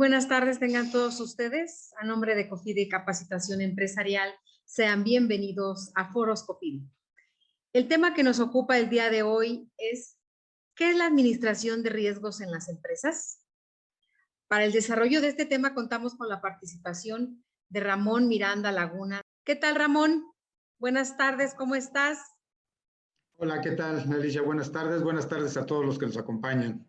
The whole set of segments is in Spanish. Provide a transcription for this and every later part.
buenas tardes tengan todos ustedes. A nombre de COFIDE Capacitación Empresarial, sean bienvenidos a Foros COFIDE. El tema que nos ocupa el día de hoy es ¿qué es la administración de riesgos en las empresas? Para el desarrollo de este tema contamos con la participación de Ramón Miranda Laguna. ¿Qué tal, Ramón? Buenas tardes, ¿cómo estás? Hola, ¿qué tal, Alicia? Buenas tardes. Buenas tardes a todos los que nos acompañan.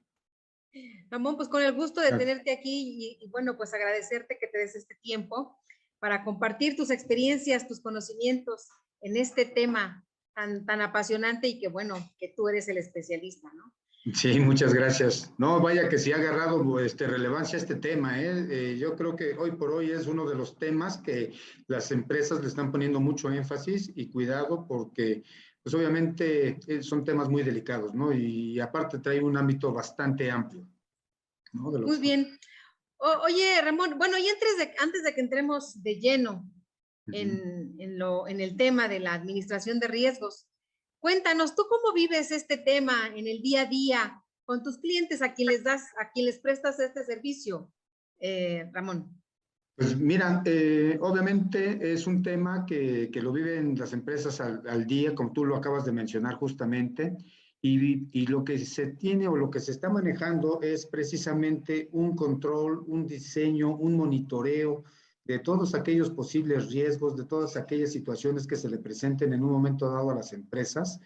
Ramón, pues con el gusto de tenerte aquí y bueno, pues agradecerte que te des este tiempo para compartir tus experiencias, tus conocimientos en este tema tan apasionante y que bueno, que tú eres el especialista, ¿no? Sí, muchas gracias. No, vaya que sí ha agarrado relevancia este tema, yo creo que hoy por hoy es uno de los temas que las empresas le están poniendo mucho énfasis y cuidado porque, pues obviamente son temas muy delicados, ¿no? Y aparte trae un ámbito bastante amplio, ¿no? Muy bien. Oye, Ramón, bueno, y antes de que entremos de lleno en el tema de la administración de riesgos, cuéntanos, ¿tú cómo vives este tema en el día a día con tus clientes a quien les prestas este servicio, Ramón? Pues mira, obviamente es un tema que lo viven las empresas al día, como tú lo acabas de mencionar justamente, y lo que se tiene o lo que se está manejando es precisamente un control, un diseño, un monitoreo de todos aquellos posibles riesgos, de todas aquellas situaciones que se le presenten en un momento dado a las empresas,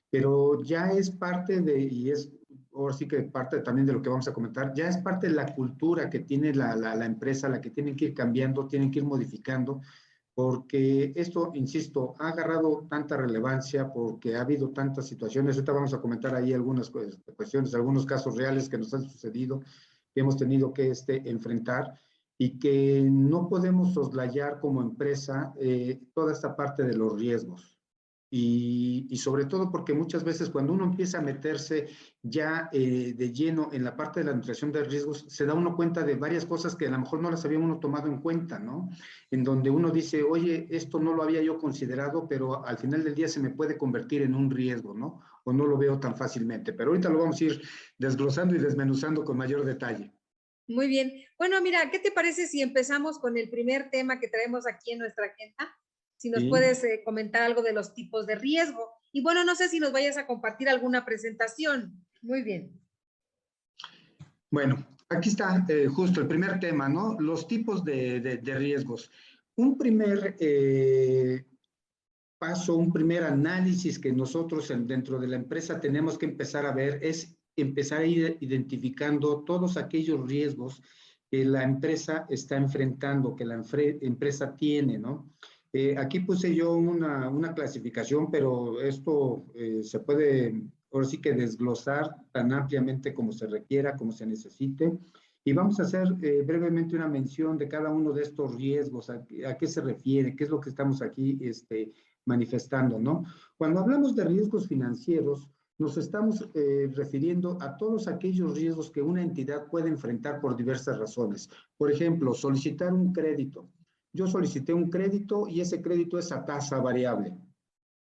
pero ya es parte de, y es ahora sí que parte también de lo que vamos a comentar, ya es parte de la cultura que tiene la empresa, la que tienen que ir cambiando, tienen que ir modificando, porque esto, insisto, ha agarrado tanta relevancia porque ha habido tantas situaciones. Ahorita vamos a comentar ahí algunas cuestiones, algunos casos reales que nos han sucedido, que hemos tenido que enfrentar y que no podemos soslayar como empresa toda esta parte de los riesgos. Y sobre todo porque muchas veces cuando uno empieza a meterse ya de lleno en la parte de la administración de riesgos, se da uno cuenta de varias cosas que a lo mejor no las había uno tomado en cuenta, ¿no? En donde uno dice, oye, esto no lo había yo considerado, pero al final del día se me puede convertir en un riesgo, ¿no? O no lo veo tan fácilmente. Pero ahorita lo vamos a ir desglosando y desmenuzando con mayor detalle. Muy bien. Bueno, mira, ¿qué te parece si empezamos con el primer tema que traemos aquí en nuestra agenda? Si nos puedes comentar algo de los tipos de riesgo. Y bueno, no sé si nos vayas a compartir alguna presentación. Muy bien. Bueno, aquí está justo el primer tema, ¿no? Los tipos de riesgos. Un primer paso, un primer análisis que nosotros dentro de la empresa tenemos que empezar a ver es empezar a ir identificando todos aquellos riesgos que la empresa está enfrentando, que la empresa tiene, ¿no? Aquí puse yo una clasificación, pero esto se puede, ahora sí que desglosar tan ampliamente como se requiera, como se necesite. Y vamos a hacer brevemente una mención de cada uno de estos riesgos, a qué se refiere, qué es lo que estamos aquí manifestando, ¿no? Cuando hablamos de riesgos financieros, nos estamos refiriendo a todos aquellos riesgos que una entidad puede enfrentar por diversas razones. Por ejemplo, solicitar un crédito. Yo solicité un crédito y ese crédito es a tasa variable.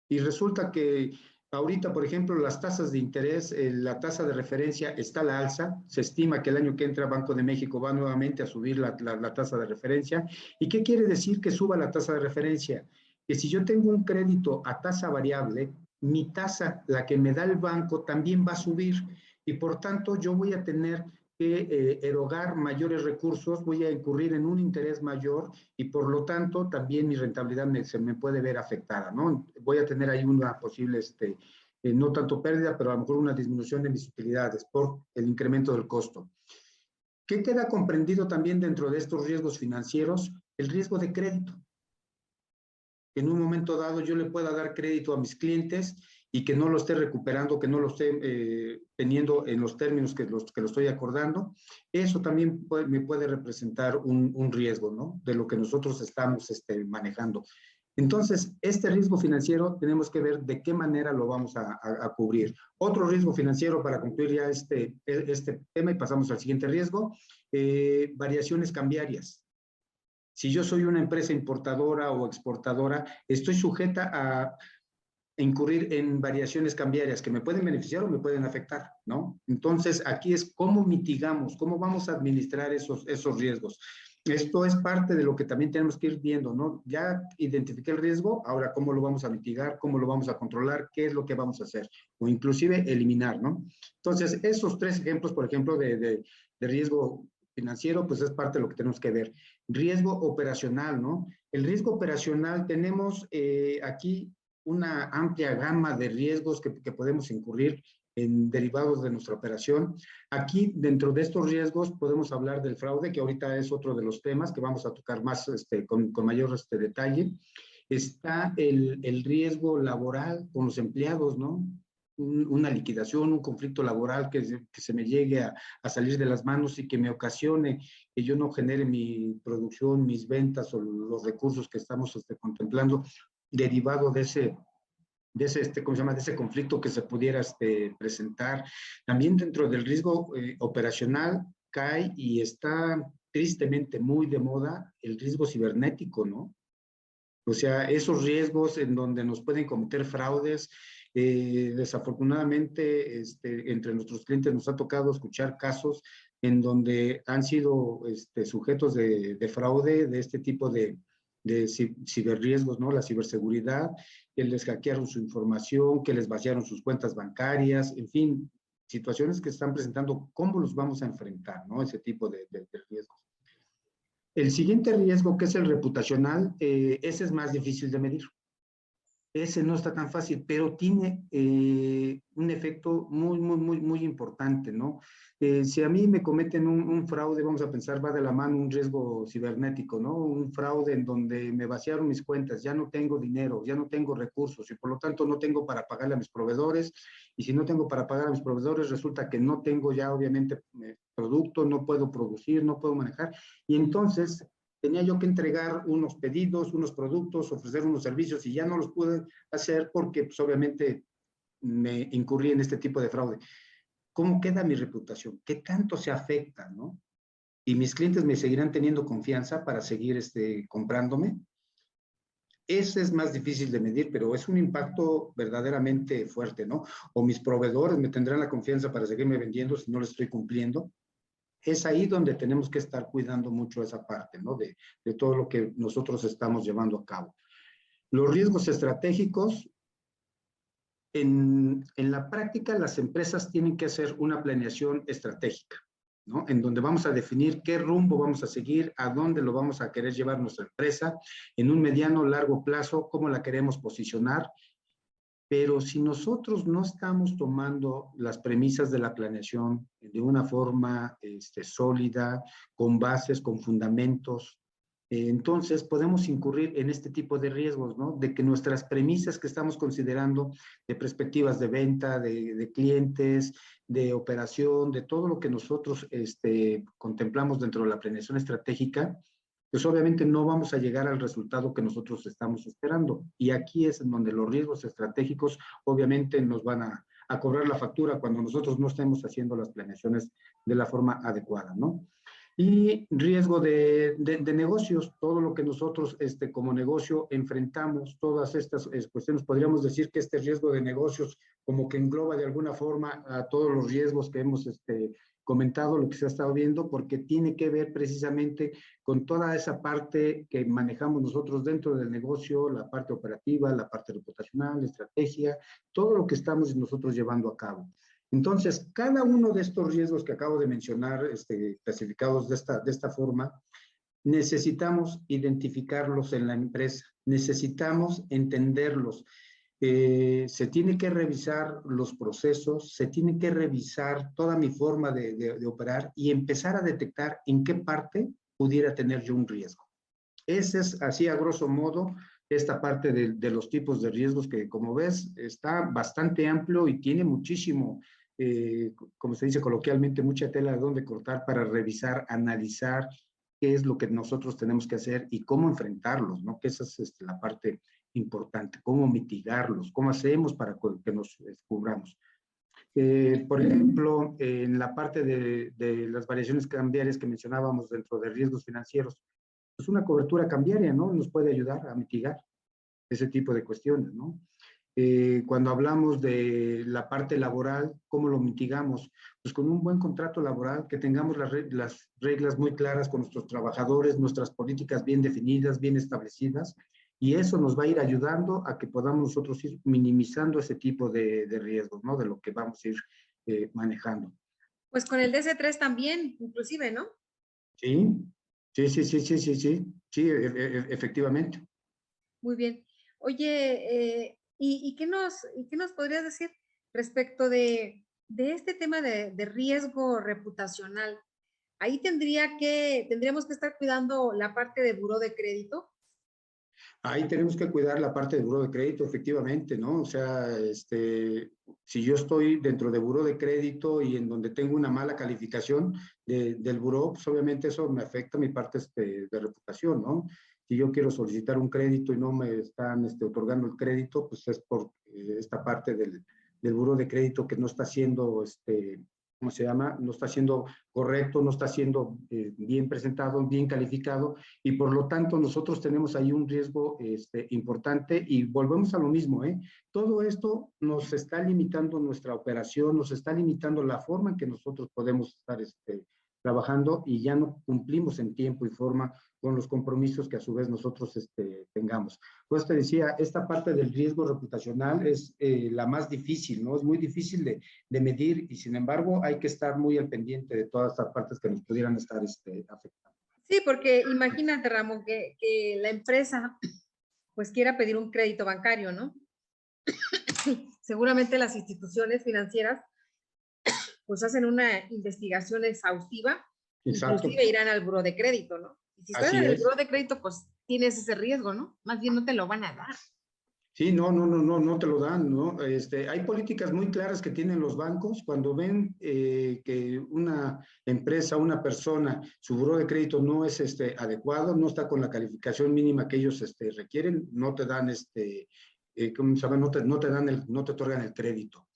Y resulta que ahorita, por ejemplo, las tasas de interés, la tasa de referencia está a la alza. Se estima que el año que entra Banco de México va nuevamente a subir la tasa de referencia. ¿Y qué quiere decir que suba la tasa de referencia? Que si yo tengo un crédito a tasa variable, mi tasa, la que me da el banco, también va a subir y por tanto yo voy a tener que erogar mayores recursos, voy a incurrir en un interés mayor y por lo tanto también mi rentabilidad se me puede ver afectada, ¿no? Voy a tener ahí una posible, no tanto pérdida, pero a lo mejor una disminución de mis utilidades por el incremento del costo. ¿Qué queda comprendido también dentro de estos riesgos financieros? El riesgo de crédito. Que en un momento dado yo le pueda dar crédito a mis clientes y que no lo esté recuperando, que no lo esté teniendo en los términos que lo estoy acordando, eso también me puede representar un riesgo, ¿no? De lo que nosotros estamos manejando. Entonces, este riesgo financiero tenemos que ver de qué manera lo vamos a cubrir. Otro riesgo financiero para concluir ya este tema y pasamos al siguiente riesgo, variaciones cambiarias. Si yo soy una empresa importadora o exportadora, estoy sujeta a incurrir en variaciones cambiarias que me pueden beneficiar o me pueden afectar, ¿no? Entonces, aquí es cómo mitigamos, cómo vamos a administrar esos riesgos. Esto es parte de lo que también tenemos que ir viendo, ¿no? Ya identifiqué el riesgo, ahora cómo lo vamos a mitigar, cómo lo vamos a controlar, qué es lo que vamos a hacer, o inclusive eliminar, ¿no? Entonces, esos 3 ejemplos, por ejemplo, de riesgo financiero, pues es parte de lo que tenemos que ver. Riesgo operacional, ¿no? El riesgo operacional tenemos aquí una amplia gama de riesgos que podemos incurrir en derivados de nuestra operación. Aquí, dentro de estos riesgos, podemos hablar del fraude, que ahorita es otro de los temas que vamos a tocar más con mayor detalle. Está el riesgo laboral con los empleados, ¿no? Una liquidación, un conflicto laboral que se me llegue a salir de las manos y que me ocasione que yo no genere mi producción, mis ventas o los recursos que estamos contemplando derivado de ese, ¿cómo se llama? De ese conflicto que se pudiera presentar. También dentro del riesgo operacional cae y está tristemente muy de moda el riesgo cibernético, ¿no? O sea, esos riesgos en donde nos pueden cometer fraudes. Desafortunadamente, entre nuestros clientes nos ha tocado escuchar casos en donde han sido sujetos de fraude de este tipo de ciberriesgos, ¿no? La ciberseguridad, que les hackearon su información, que les vaciaron sus cuentas bancarias, en fin, situaciones que están presentando, ¿cómo los vamos a enfrentar, ¿no? Ese tipo de riesgos. El siguiente riesgo, que es el reputacional, ese es más difícil de medir. Ese no está tan fácil, pero tiene un efecto muy importante, ¿no? Si a mí me cometen un fraude, vamos a pensar, va de la mano un riesgo cibernético, ¿no? Un fraude en donde me vaciaron mis cuentas, ya no tengo dinero, ya no tengo recursos y por lo tanto no tengo para pagarle a mis proveedores. Y si no tengo para pagar a mis proveedores, resulta que no tengo ya obviamente producto, no puedo producir, no puedo manejar. Y entonces tenía yo que entregar unos pedidos, unos productos, ofrecer unos servicios y ya no los pude hacer porque pues, obviamente me incurrí en este tipo de fraude. ¿Cómo queda mi reputación? ¿Qué tanto se afecta, no? ¿Y mis clientes me seguirán teniendo confianza para seguir comprándome? Ese es más difícil de medir, pero es un impacto verdaderamente fuerte, ¿no? O mis proveedores me tendrán la confianza para seguirme vendiendo si no les estoy cumpliendo. Es ahí donde tenemos que estar cuidando mucho esa parte, ¿no? De todo lo que nosotros estamos llevando a cabo. Los riesgos estratégicos, en la práctica las empresas tienen que hacer una planeación estratégica, ¿no? En donde vamos a definir qué rumbo vamos a seguir, a dónde lo vamos a querer llevar nuestra empresa, en un mediano, largo plazo, cómo la queremos posicionar. Pero si nosotros no estamos tomando las premisas de la planeación de una forma sólida, con bases, con fundamentos, entonces podemos incurrir en este tipo de riesgos, ¿no? De que nuestras premisas que estamos considerando de perspectivas de venta, de clientes, de operación, de todo lo que nosotros contemplamos dentro de la planeación estratégica, pues obviamente no vamos a llegar al resultado que nosotros estamos esperando. Y aquí es en donde los riesgos estratégicos obviamente nos van a cobrar la factura cuando nosotros no estemos haciendo las planeaciones de la forma adecuada, ¿no? Y riesgo de negocios, todo lo que nosotros como negocio enfrentamos, todas estas cuestiones, podríamos decir que este riesgo de negocios como que engloba de alguna forma a todos los riesgos que hemos comentado, lo que se ha estado viendo, porque tiene que ver precisamente con toda esa parte que manejamos nosotros dentro del negocio, la parte operativa, la parte reputacional, estrategia, todo lo que estamos nosotros llevando a cabo. Entonces, cada uno de estos riesgos que acabo de mencionar, clasificados de esta forma, necesitamos identificarlos en la empresa, necesitamos entenderlos. Se tiene que revisar los procesos, se tiene que revisar toda mi forma de operar y empezar a detectar en qué parte pudiera tener yo un riesgo. Ese es, así a grosso modo, esta parte de los tipos de riesgos que, como ves, está bastante amplio y tiene muchísimo, como se dice coloquialmente, mucha tela de donde cortar para revisar, analizar qué es lo que nosotros tenemos que hacer y cómo enfrentarlos, ¿no? Que esa es la parte importante, cómo mitigarlos, cómo hacemos para que nos descubramos. Por ejemplo, en la parte de las variaciones cambiarias que mencionábamos dentro de riesgos financieros, pues una cobertura cambiaria, ¿no? Nos puede ayudar a mitigar ese tipo de cuestiones, ¿no? Cuando hablamos de la parte laboral, ¿cómo lo mitigamos? Pues con un buen contrato laboral, que tengamos las reglas muy claras con nuestros trabajadores, nuestras políticas bien definidas, bien establecidas, y eso nos va a ir ayudando a que podamos nosotros ir minimizando ese tipo de riesgos, ¿no? De lo que vamos a ir manejando. Pues con el DC3 también, inclusive, ¿no? Sí, sí, efectivamente. Muy bien. Oye, ¿y qué nos podrías decir respecto de este tema de riesgo reputacional? Ahí tendríamos que estar cuidando la parte de buró de crédito. Ahí tenemos que cuidar la parte de buró de crédito, efectivamente, ¿no? O sea, si yo estoy dentro de buró de crédito y en donde tengo una mala calificación del buró, pues obviamente eso me afecta mi parte de reputación, ¿no? Si yo quiero solicitar un crédito y no me están otorgando el crédito, pues es por esta parte del buró de crédito que no está siendo, ¿cómo se llama? No está siendo correcto, no está siendo bien presentado, bien calificado, y por lo tanto nosotros tenemos ahí un riesgo importante y volvemos a lo mismo, ¿eh? Todo esto nos está limitando nuestra operación, nos está limitando la forma en que nosotros podemos estar trabajando y ya no cumplimos en tiempo y forma con los compromisos que a su vez nosotros tengamos. Pues te decía, esta parte del riesgo reputacional es la más difícil, ¿no? Es muy difícil de medir y sin embargo hay que estar muy al pendiente de todas estas partes que nos pudieran estar afectando. Sí, porque imagínate, Ramón, que la empresa pues quiera pedir un crédito bancario, ¿no? Seguramente las instituciones financieras pues hacen una investigación exhaustiva, Exacto, inclusive irán al buró de crédito, ¿no? Y si estás así en el es. buró de crédito, pues tienes ese riesgo, ¿no? Más bien no te lo van a dar. Sí, no te lo dan, ¿no? Hay políticas muy claras que tienen los bancos cuando ven que una empresa, una persona, su buró de crédito no es adecuado, no está con la calificación mínima que ellos requieren, no te dan ¿cómo se llama? No te otorgan el crédito.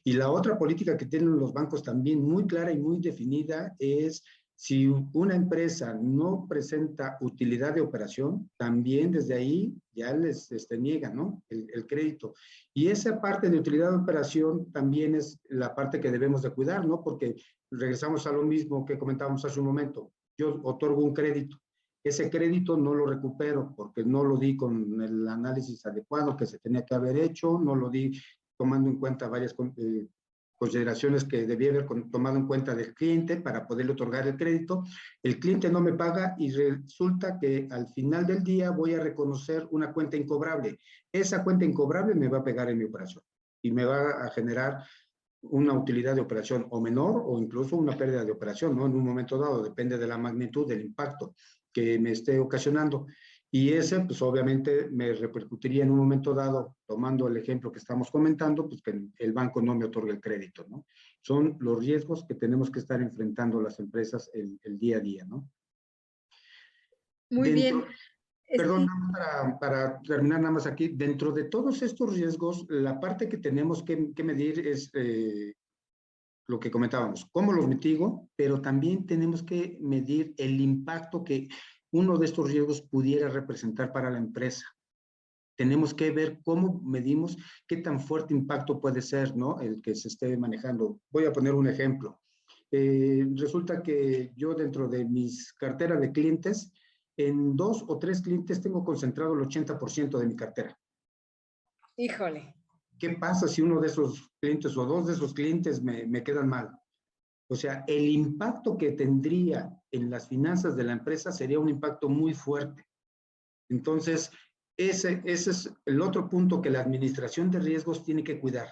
Y la otra política que tienen los bancos también muy clara y muy definida es si una empresa no presenta utilidad de operación, también desde ahí ya les niegan, ¿no? El crédito. Y esa parte de utilidad de operación también es la parte que debemos de cuidar, ¿no? Porque regresamos a lo mismo que comentábamos hace un momento. Yo otorgo un crédito. Ese crédito no lo recupero porque no lo di con el análisis adecuado que se tenía que haber hecho, no lo di tomando en cuenta varias consideraciones que debía haber tomado en cuenta del cliente para poderle otorgar el crédito. El cliente no me paga y resulta que al final del día voy a reconocer una cuenta incobrable. Esa cuenta incobrable me va a pegar en mi operación y me va a generar una utilidad de operación o menor o incluso una pérdida de operación, ¿no? En un momento dado, depende de la magnitud del impacto que me esté ocasionando. Y ese, pues obviamente me repercutiría en un momento dado, tomando el ejemplo que estamos comentando, pues que el banco no me otorgue el crédito, ¿no? Son los riesgos que tenemos que estar enfrentando las empresas el día a día, ¿no? Muy bien. Dentro, perdón, Sí, para terminar nada más aquí, dentro de todos estos riesgos, la parte que tenemos que medir es lo que comentábamos, cómo los mitigo, pero también tenemos que medir el impacto que uno de estos riesgos pudiera representar para la empresa. Tenemos que ver cómo medimos qué tan fuerte impacto puede ser, ¿no? El que se esté manejando. Voy a poner un ejemplo. Resulta que yo dentro de mis carteras de clientes, en 2 o 3 clientes tengo concentrado el 80% de mi cartera. híjole. ¿Qué pasa si uno de esos clientes o 2 de esos clientes me quedan mal? O sea, el impacto que tendría en las finanzas de la empresa sería un impacto muy fuerte. Entonces, ese es el otro punto que la administración de riesgos tiene que cuidar.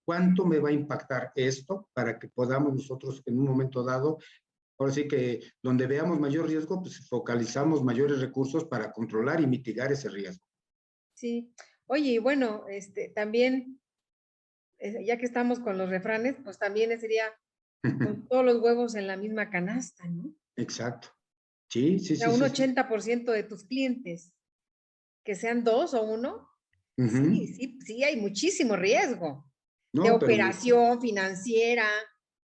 ¿Cuánto me va a impactar esto para que podamos nosotros en un momento dado, ahora sí que donde veamos mayor riesgo, pues focalizamos mayores recursos para controlar y mitigar ese riesgo? Sí. Oye, y bueno, también, ya que estamos con los refranes, pues también sería con todos los huevos en la misma canasta, ¿no? O Exacto. Sí, sí, sea, sí, un sí, sí. 80% de tus clientes, que sean dos o uno, sí, Ujú. sí, sí, hay muchísimo riesgo de No, pero operación financiera,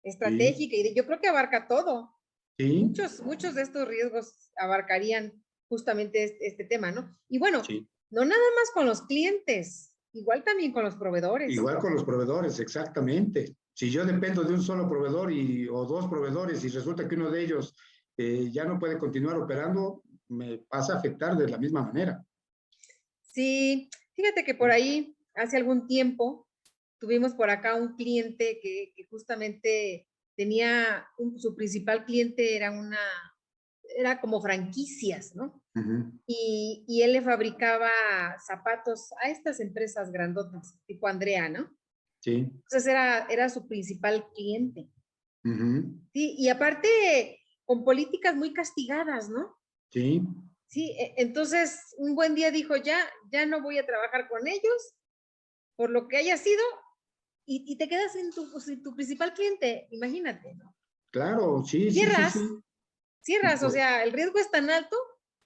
sí, estratégica, y yo creo que abarca todo. sí, Muchos de estos riesgos abarcarían justamente este tema, ¿no? Y bueno, sí. no nada más con los clientes. Igual también con los proveedores. Igual con los proveedores, exactamente. Si yo dependo de un solo proveedor o dos proveedores y resulta que uno de ellos ya no puede continuar operando, me pasa a afectar de la misma manera. Sí, fíjate que por ahí, hace algún tiempo, tuvimos por acá un cliente que justamente tenía, su principal cliente era como franquicias, ¿no? Ujú. Y él le fabricaba zapatos a estas empresas grandotas, tipo Andrea, ¿no? Sí. Entonces era su principal cliente. Ujú. Sí, y aparte con políticas muy castigadas, ¿no? Sí. Sí, entonces un buen día dijo, ya no voy a trabajar con ellos, por lo que haya sido, y te quedas en tu principal cliente, imagínate, ¿no? Claro, sí, sí, sí, Cierras, sí. cierras, o sea, el riesgo es tan alto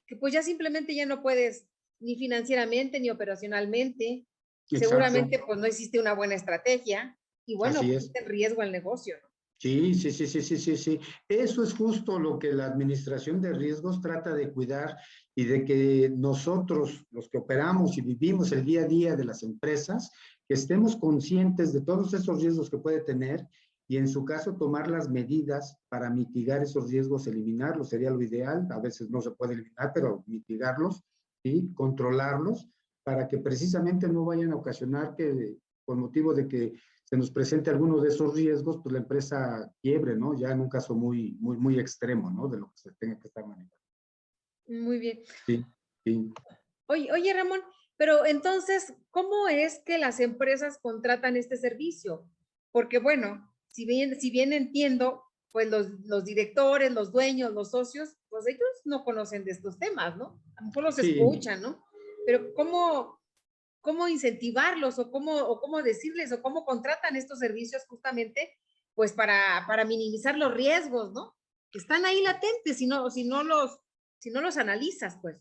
que pues ya simplemente ya no puedes ni financieramente ni operacionalmente, Exacto. seguramente pues no existe una buena estrategia y bueno, Así es. pusiste en riesgo el negocio, ¿no? Sí, sí, sí, sí, sí, sí, sí. Eso es justo lo que la administración de riesgos trata de cuidar y de que nosotros, los que operamos y vivimos el día a día de las empresas, que estemos conscientes de todos esos riesgos que puede tener y en su caso tomar las medidas para mitigar esos riesgos, eliminarlos, sería lo ideal. A veces no se puede eliminar, pero mitigarlos, ¿sí? Controlarlos para que precisamente no vayan a ocasionar que, con motivo de que se nos presente alguno de esos riesgos, pues la empresa quiebre, ¿no? Ya en un caso muy, muy, muy extremo, ¿no? De lo que se tenga que estar manejando. Muy bien. Sí, sí. Oye, Ramón, pero entonces, ¿cómo es que las empresas contratan este servicio? Porque bueno, si bien entiendo, pues los directores, los dueños, los socios, pues ellos no conocen de estos temas, ¿no? A lo mejor los Sí, escuchan, ¿no? Pero ¿cómo incentivarlos o cómo decirles o cómo contratan estos servicios justamente, pues para minimizar los riesgos, ¿no? Que están ahí latentes si no los analizas, pues.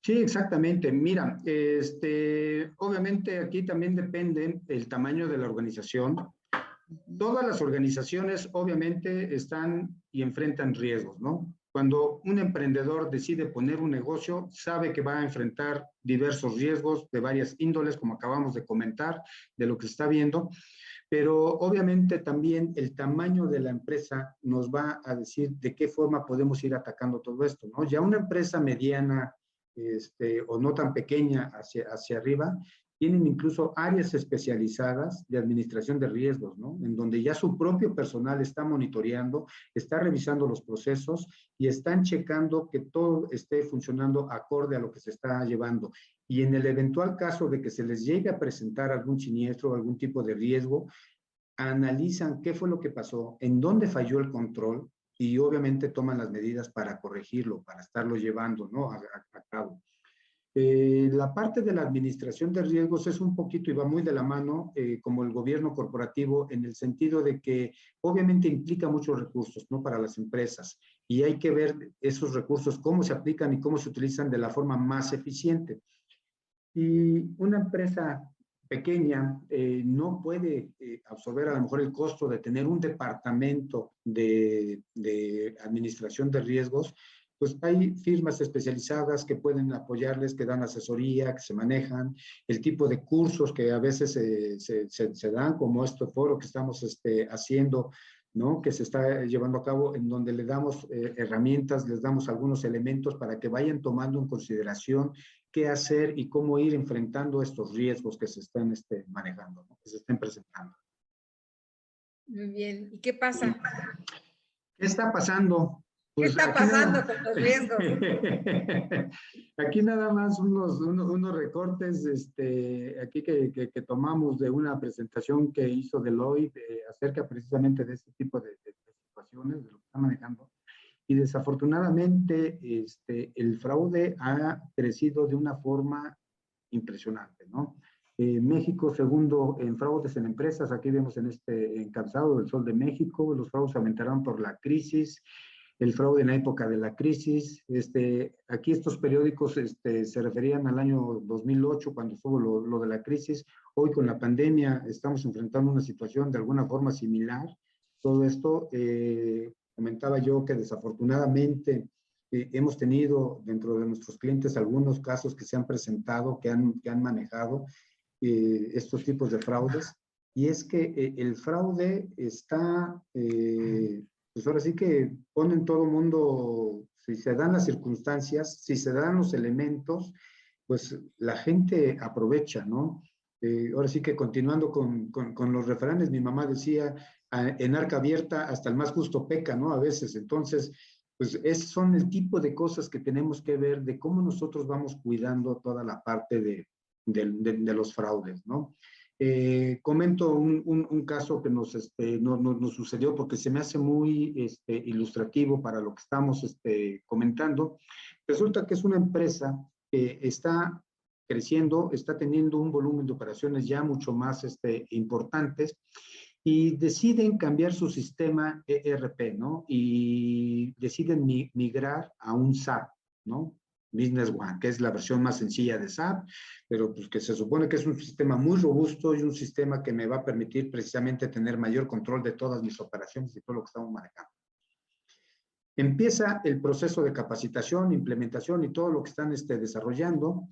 sí, exactamente. Mira, obviamente aquí también depende el tamaño de la organización. Todas las organizaciones obviamente están y enfrentan riesgos, ¿no? Cuando un emprendedor decide poner un negocio, sabe que va a enfrentar diversos riesgos de varias índoles, como acabamos de comentar, de lo que se está viendo, pero obviamente también el tamaño de la empresa nos va a decir de qué forma podemos ir atacando todo esto, ¿no? Ya una empresa mediana o no tan pequeña hacia arriba, tienen incluso áreas especializadas de administración de riesgos, ¿no? En donde ya su propio personal está monitoreando, está revisando los procesos y están checando que todo esté funcionando acorde a lo que se está llevando. Y en el eventual caso de que se les llegue a presentar algún siniestro o algún tipo de riesgo, analizan qué fue lo que pasó, en dónde falló el control y obviamente toman las medidas para corregirlo, para estarlo llevando, ¿no? a cabo. La parte de la administración de riesgos es un poquito y va muy de la mano como el gobierno corporativo en el sentido de que obviamente implica muchos recursos, ¿no? Para las empresas y hay que ver esos recursos, cómo se aplican y cómo se utilizan de la forma más eficiente. Y una empresa pequeña no puede absorber a lo mejor el costo de tener un departamento de administración de riesgos, pues hay firmas especializadas que pueden apoyarles, que dan asesoría, que se manejan, el tipo de cursos que a veces se dan, como este foro que estamos haciendo, ¿no? Que se está llevando a cabo, en donde le damos herramientas, les damos algunos elementos para que vayan tomando en consideración qué hacer y cómo ir enfrentando estos riesgos que se están manejando, ¿no? Que se estén presentando. Muy bien. ¿Y qué ¿Sí? pasa? ¿Qué está pasando? ¿Qué Pues está aquí pasando nada, con los riesgos? aquí nada más unos recortes aquí que tomamos de una presentación que hizo Deloitte acerca precisamente de este tipo de situaciones, de lo que está manejando. Y desafortunadamente el fraude ha crecido de una forma impresionante, ¿no? México, segundo en fraudes en empresas, aquí vemos en este encabezado del Sol de México, los fraudes aumentaron por la crisis, el fraude en la época de la crisis, aquí estos periódicos se referían al año 2008 cuando estuvo lo de la crisis, hoy con la pandemia estamos enfrentando una situación de alguna forma similar, todo esto, comentaba yo que desafortunadamente hemos tenido dentro de nuestros clientes algunos casos que se han presentado, que han manejado, estos tipos de fraudes, y es que el fraude está, pues ahora sí que ponen todo el mundo, si se dan las circunstancias, si se dan los elementos, pues la gente aprovecha, ¿no? Ahora sí que continuando con los refranes, mi mamá decía, en arca abierta hasta el más justo peca, ¿no? A veces, entonces, pues son el tipo de cosas que tenemos que ver de cómo nosotros vamos cuidando toda la parte de los fraudes, ¿no? Comento un caso que nos sucedió porque se me hace muy ilustrativo para lo que estamos comentando. Resulta que es una empresa que está creciendo, está teniendo un volumen de operaciones ya mucho más importantes y deciden cambiar su sistema ERP, ¿no? Y deciden migrar a un SAP, ¿no? Business One, que es la versión más sencilla de SAP, pero pues que se supone que es un sistema muy robusto y un sistema que me va a permitir precisamente tener mayor control de todas mis operaciones y todo lo que estamos manejando. Empieza el proceso de capacitación, implementación y todo lo que están desarrollando.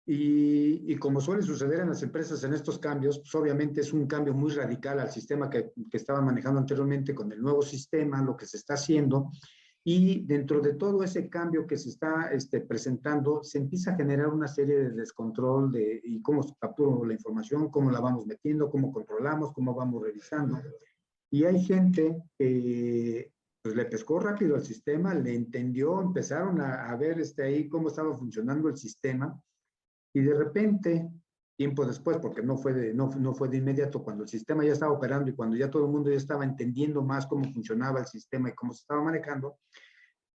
Y como suele suceder en las empresas en estos cambios, pues obviamente es un cambio muy radical al sistema que estaban manejando anteriormente con el nuevo sistema, lo que se está haciendo. Y dentro de todo ese cambio que se está presentando, se empieza a generar una serie de descontrol y cómo capturo la información, cómo la vamos metiendo, cómo controlamos, cómo vamos revisando. Y hay gente que pues, le pescó rápido al sistema, le entendió, empezaron a ver ahí cómo estaba funcionando el sistema. Y de repente, tiempo después, porque no fue de inmediato, cuando el sistema ya estaba operando y cuando ya todo el mundo ya estaba entendiendo más cómo funcionaba el sistema y cómo se estaba manejando,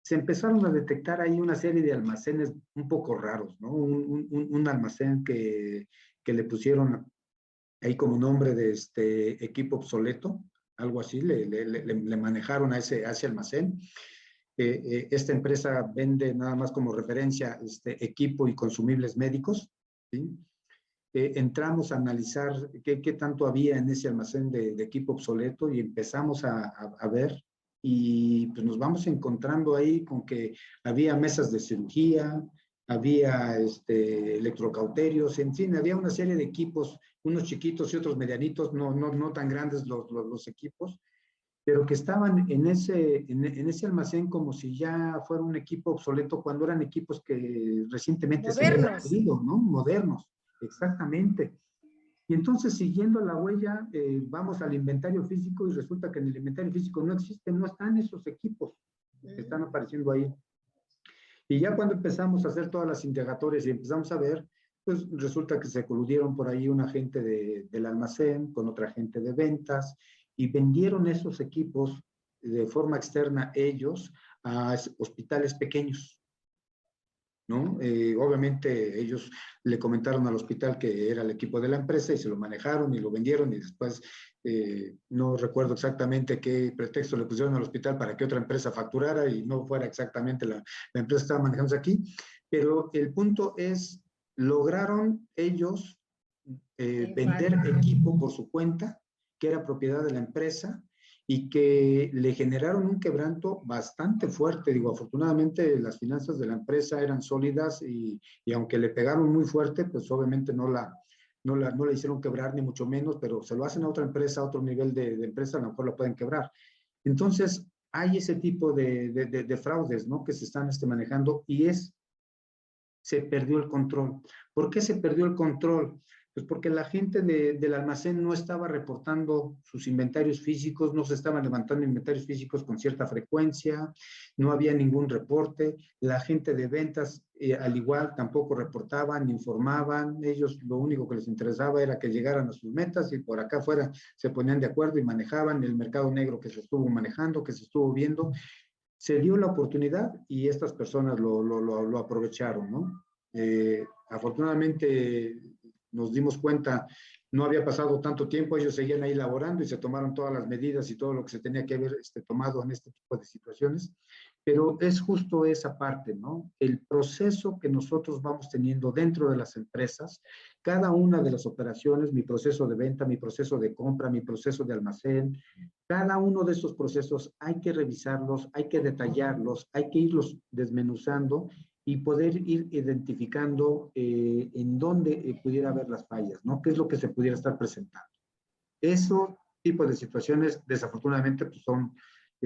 se empezaron a detectar ahí una serie de almacenes un poco raros, ¿no? Un almacén que le pusieron ahí como nombre de equipo obsoleto, algo así, le manejaron a ese almacén. Esta empresa vende nada más como referencia equipo y consumibles médicos, ¿sí? Entramos a analizar qué tanto había en ese almacén de equipo obsoleto y empezamos a ver y pues nos vamos encontrando ahí con que había mesas de cirugía, había electrocauterios, en fin, había una serie de equipos, unos chiquitos y otros medianitos, no tan grandes los equipos, pero que estaban en ese almacén como si ya fuera un equipo obsoleto cuando eran equipos que recientemente se habían adquirido, ¿no? Modernos, exactamente. Y entonces, siguiendo la huella, vamos al inventario físico y resulta que en el inventario físico no existen, no están esos equipos que están apareciendo ahí. Y ya cuando empezamos a hacer todas las indagatorias y empezamos a ver, pues resulta que se coludieron por ahí una gente del almacén con otra gente de ventas y vendieron esos equipos de forma externa ellos a hospitales pequeños, ¿no? Obviamente ellos le comentaron al hospital que era el equipo de la empresa y se lo manejaron y lo vendieron y después no recuerdo exactamente qué pretexto le pusieron al hospital para que otra empresa facturara y no fuera exactamente la empresa que estaba manejándose aquí, pero el punto es, lograron ellos vender equipo por su cuenta, que era propiedad de la empresa, y que le generaron un quebranto bastante fuerte. Digo, afortunadamente las finanzas de la empresa eran sólidas y aunque le pegaron muy fuerte, pues obviamente no la hicieron quebrar, ni mucho menos, pero se lo hacen a otra empresa, a otro nivel de empresa, a lo mejor la pueden quebrar. Entonces, hay ese tipo de fraudes, ¿no? Que se están manejando y se perdió el control. ¿Por qué se perdió el control? Pues porque la gente del almacén no estaba reportando sus inventarios físicos, no se estaban levantando inventarios físicos con cierta frecuencia, no había ningún reporte. La gente de ventas, al igual, tampoco reportaban, informaban. Ellos lo único que les interesaba era que llegaran a sus metas y por acá afuera se ponían de acuerdo y manejaban el mercado negro que se estuvo manejando, que se estuvo viendo. Se dio la oportunidad y estas personas lo aprovecharon, ¿no? Afortunadamente nos dimos cuenta, no había pasado tanto tiempo, ellos seguían ahí laborando y se tomaron todas las medidas y todo lo que se tenía que haber tomado en este tipo de situaciones, pero es justo esa parte, ¿no? El proceso que nosotros vamos teniendo dentro de las empresas, cada una de las operaciones, mi proceso de venta, mi proceso de compra, mi proceso de almacén, cada uno de esos procesos hay que revisarlos, hay que detallarlos, hay que irlos desmenuzando y poder ir identificando en dónde pudiera haber las fallas, ¿no? ¿Qué es lo que se pudiera estar presentando? Eso tipo de situaciones, desafortunadamente, pues son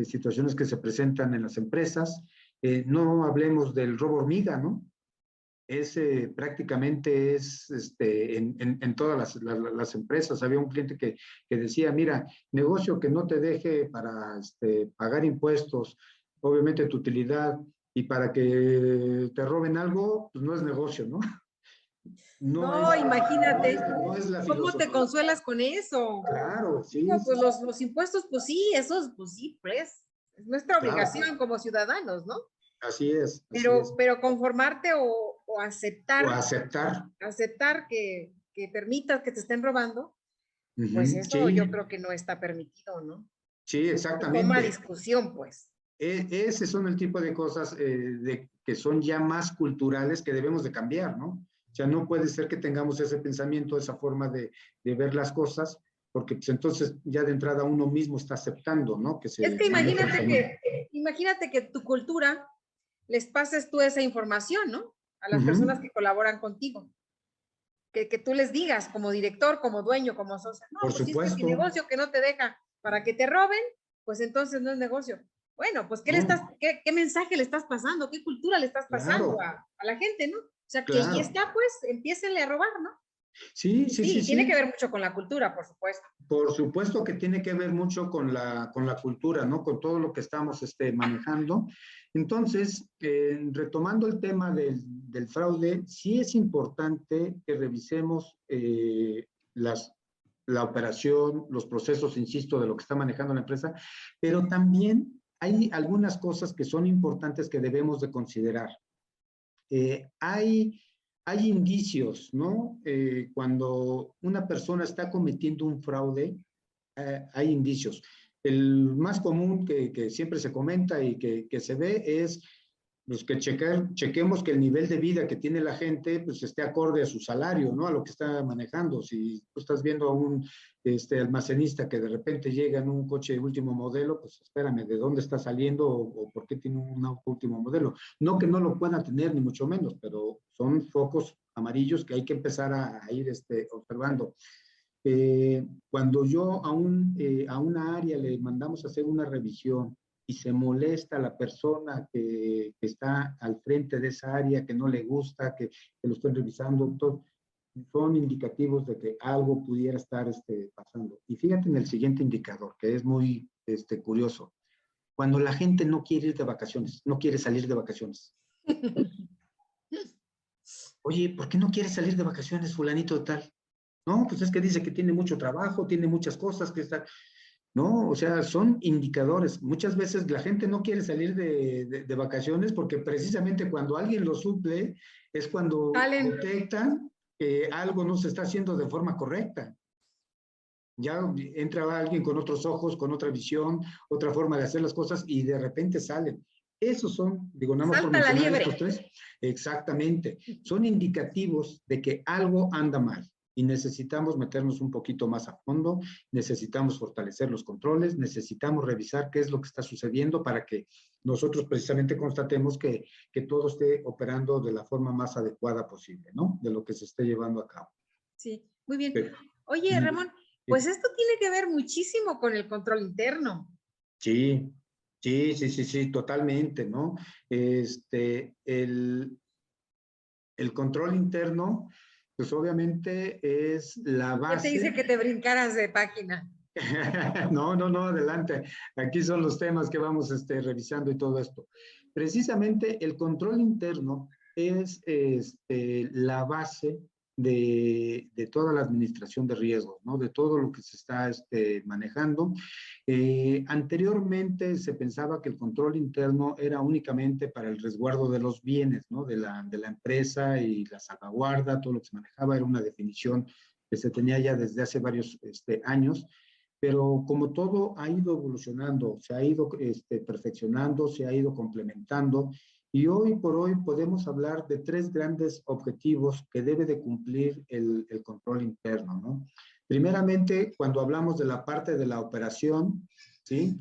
situaciones que se presentan en las empresas. No hablemos del robo hormiga, ¿no? Ese prácticamente es en todas las empresas. Había un cliente que decía, mira, negocio que no te deje para pagar impuestos, obviamente tu utilidad, y para que te roben algo, pues no es negocio, ¿no? No es, No, imagínate, no es la ¿cómo te filosofía. consuelas con eso? Claro, sí, Digo, sí, pues sí, los impuestos, pues sí, esos, pues sí, pues, es nuestra claro, obligación como ciudadanos, ¿no? así es, así es. Pero conformarte o O aceptar, aceptar. aceptar que permitas que te estén robando, pues Ujú, eso yo sí, creo que no está permitido, ¿no? sí, Y toma exactamente. discusión, pues. Ese son el tipo de cosas que son ya más culturales que debemos de cambiar, ¿no? O sea, no puede ser que tengamos ese pensamiento, esa forma de ver las cosas, porque pues, entonces ya de entrada uno mismo está aceptando, ¿no? Que Es se que maneje de esa manera. imagínate que tu cultura les pases tú esa información, ¿no? A las personas Ujú, que colaboran contigo. Que tú les digas como director, como dueño, como socio, no, por pues si es que si supuesto, negocio que no te deja para que te roben, pues entonces no es negocio. Bueno, pues no, qué mensaje le estás pasando? ¿Qué cultura le estás pasando claro, a la gente, no? O sea, que ahí claro. está, pues, empiécenle a robar, ¿no? Sí, Y sí, sí, sí, tiene que sí. ver mucho con la cultura, por supuesto. Por supuesto que tiene que ver mucho con la cultura, ¿no? Con todo lo que estamos manejando. Entonces, retomando el tema del fraude, sí es importante que revisemos la operación, los procesos, insisto, de lo que está manejando la empresa, pero también hay algunas cosas que son importantes que debemos de considerar. Hay indicios, ¿no? Cuando una persona está cometiendo un fraude, hay indicios. El más común que siempre se comenta y que se ve es pues, que chequemos que el nivel de vida que tiene la gente pues, esté acorde a su salario, ¿no? A lo que está manejando. Si tú estás viendo a un almacenista que de repente llega en un coche de último modelo, pues espérame, ¿de dónde está saliendo o por qué tiene un auto último modelo? No que no lo pueda tener, ni mucho menos, pero son focos amarillos que hay que empezar a ir observando. Cuando yo a una área le mandamos a hacer una revisión y se molesta a la persona que está al frente de esa área, que no le gusta, que lo estén revisando, todo, son indicativos de que algo pudiera estar pasando. Y fíjate en el siguiente indicador, que es muy curioso. Cuando la gente no quiere ir de vacaciones, no quiere salir de vacaciones. Oye, ¿por qué no quiere salir de vacaciones, fulanito de tal? No, pues es que dice que tiene mucho trabajo, tiene muchas cosas que estar. No, o sea, son indicadores. Muchas veces la gente no quiere salir de vacaciones porque precisamente cuando alguien lo suple es cuando Salen, detectan que algo no se está haciendo de forma correcta. Ya entra alguien con otros ojos, con otra visión, otra forma de hacer las cosas y de repente salen. Esos son, digo, nada más por salta la mencionar liebre. estos tres, exactamente, son indicativos de que algo anda mal y necesitamos meternos un poquito más a fondo, necesitamos fortalecer los controles, necesitamos revisar qué es lo que está sucediendo para que nosotros precisamente constatemos que todo esté operando de la forma más adecuada posible, ¿no? De lo que se esté llevando a cabo. Sí, muy bien. Pero, Oye, mm, Ramón, pues esto tiene que ver muchísimo con el control interno. sí, sí, sí, sí, sí, totalmente, ¿no? Este, el, el control interno, pues obviamente es la ¿Qué te dice base. que te brincaras de página? No, no, no, adelante. Aquí son los temas que vamos revisando y todo esto. Precisamente el control interno es la base de toda la administración de riesgos, ¿no? De todo lo que se está manejando. Anteriormente se pensaba que el control interno era únicamente para el resguardo de los bienes, ¿no? De la empresa y la salvaguarda, todo lo que se manejaba era una definición que se tenía ya desde hace varios años, pero como todo ha ido evolucionando, se ha ido perfeccionando, se ha ido complementando, y hoy por hoy podemos hablar de tres grandes objetivos que debe de cumplir el control interno, ¿no? Primeramente, cuando hablamos de la parte de la operación, ¿sí?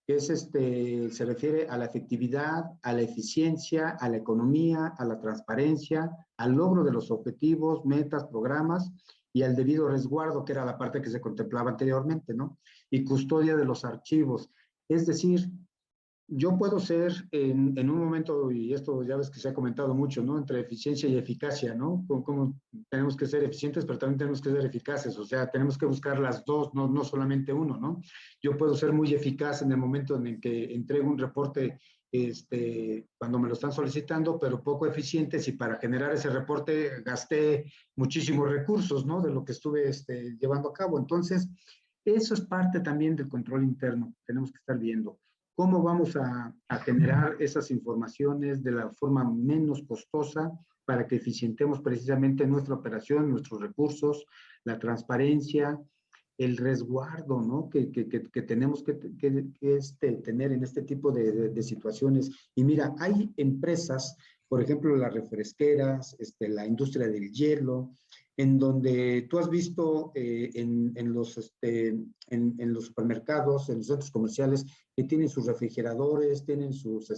que es se refiere a la efectividad, a la eficiencia, a la economía, a la transparencia, al logro de los objetivos, metas, programas y al debido resguardo, que era la parte que se contemplaba anteriormente, ¿no? Y custodia de los archivos. Es decir, yo puedo ser en un momento, y esto ya ves que se ha comentado mucho, ¿no? Entre eficiencia y eficacia, ¿no? Como tenemos que ser eficientes, pero también tenemos que ser eficaces, o sea, tenemos que buscar las dos, no solamente uno, ¿no? Yo puedo ser muy eficaz en el momento en el que entrego un reporte cuando me lo están solicitando, pero poco eficiente si para generar ese reporte gasté muchísimos recursos, ¿no? De lo que estuve llevando a cabo. Entonces, eso es parte también del control interno, tenemos que estar viendo cómo vamos a generar esas informaciones de la forma menos costosa para que eficientemos precisamente nuestra operación, nuestros recursos, la transparencia, el resguardo, ¿no? Que tenemos que tener en este tipo de situaciones. Y mira, hay empresas, por ejemplo, las refresqueras, la industria del hielo, en donde tú has visto en los supermercados, en los centros comerciales, que tienen sus refrigeradores, tienen sus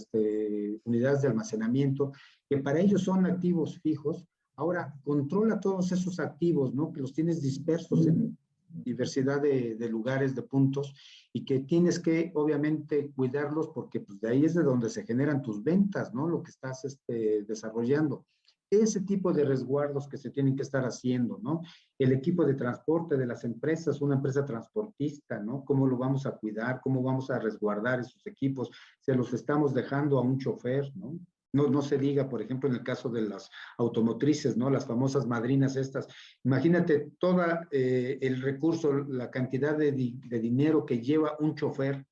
unidades de almacenamiento, que para ellos son activos fijos. Ahora, controla todos esos activos, ¿no? Que los tienes dispersos en diversidad de lugares, de puntos, y que tienes que, obviamente, cuidarlos porque pues, de ahí es de donde se generan tus ventas, ¿no? Lo que estás desarrollando. Ese tipo de resguardos que se tienen que estar haciendo, ¿no? El equipo de transporte de las empresas, una empresa transportista, ¿no? ¿Cómo lo vamos a cuidar? ¿Cómo vamos a resguardar esos equipos? Se los estamos dejando a un chofer, ¿no? No se diga, por ejemplo, en el caso de las automotrices, ¿no? Las famosas madrinas estas. Imagínate todo el recurso, la cantidad de dinero que lleva un chofer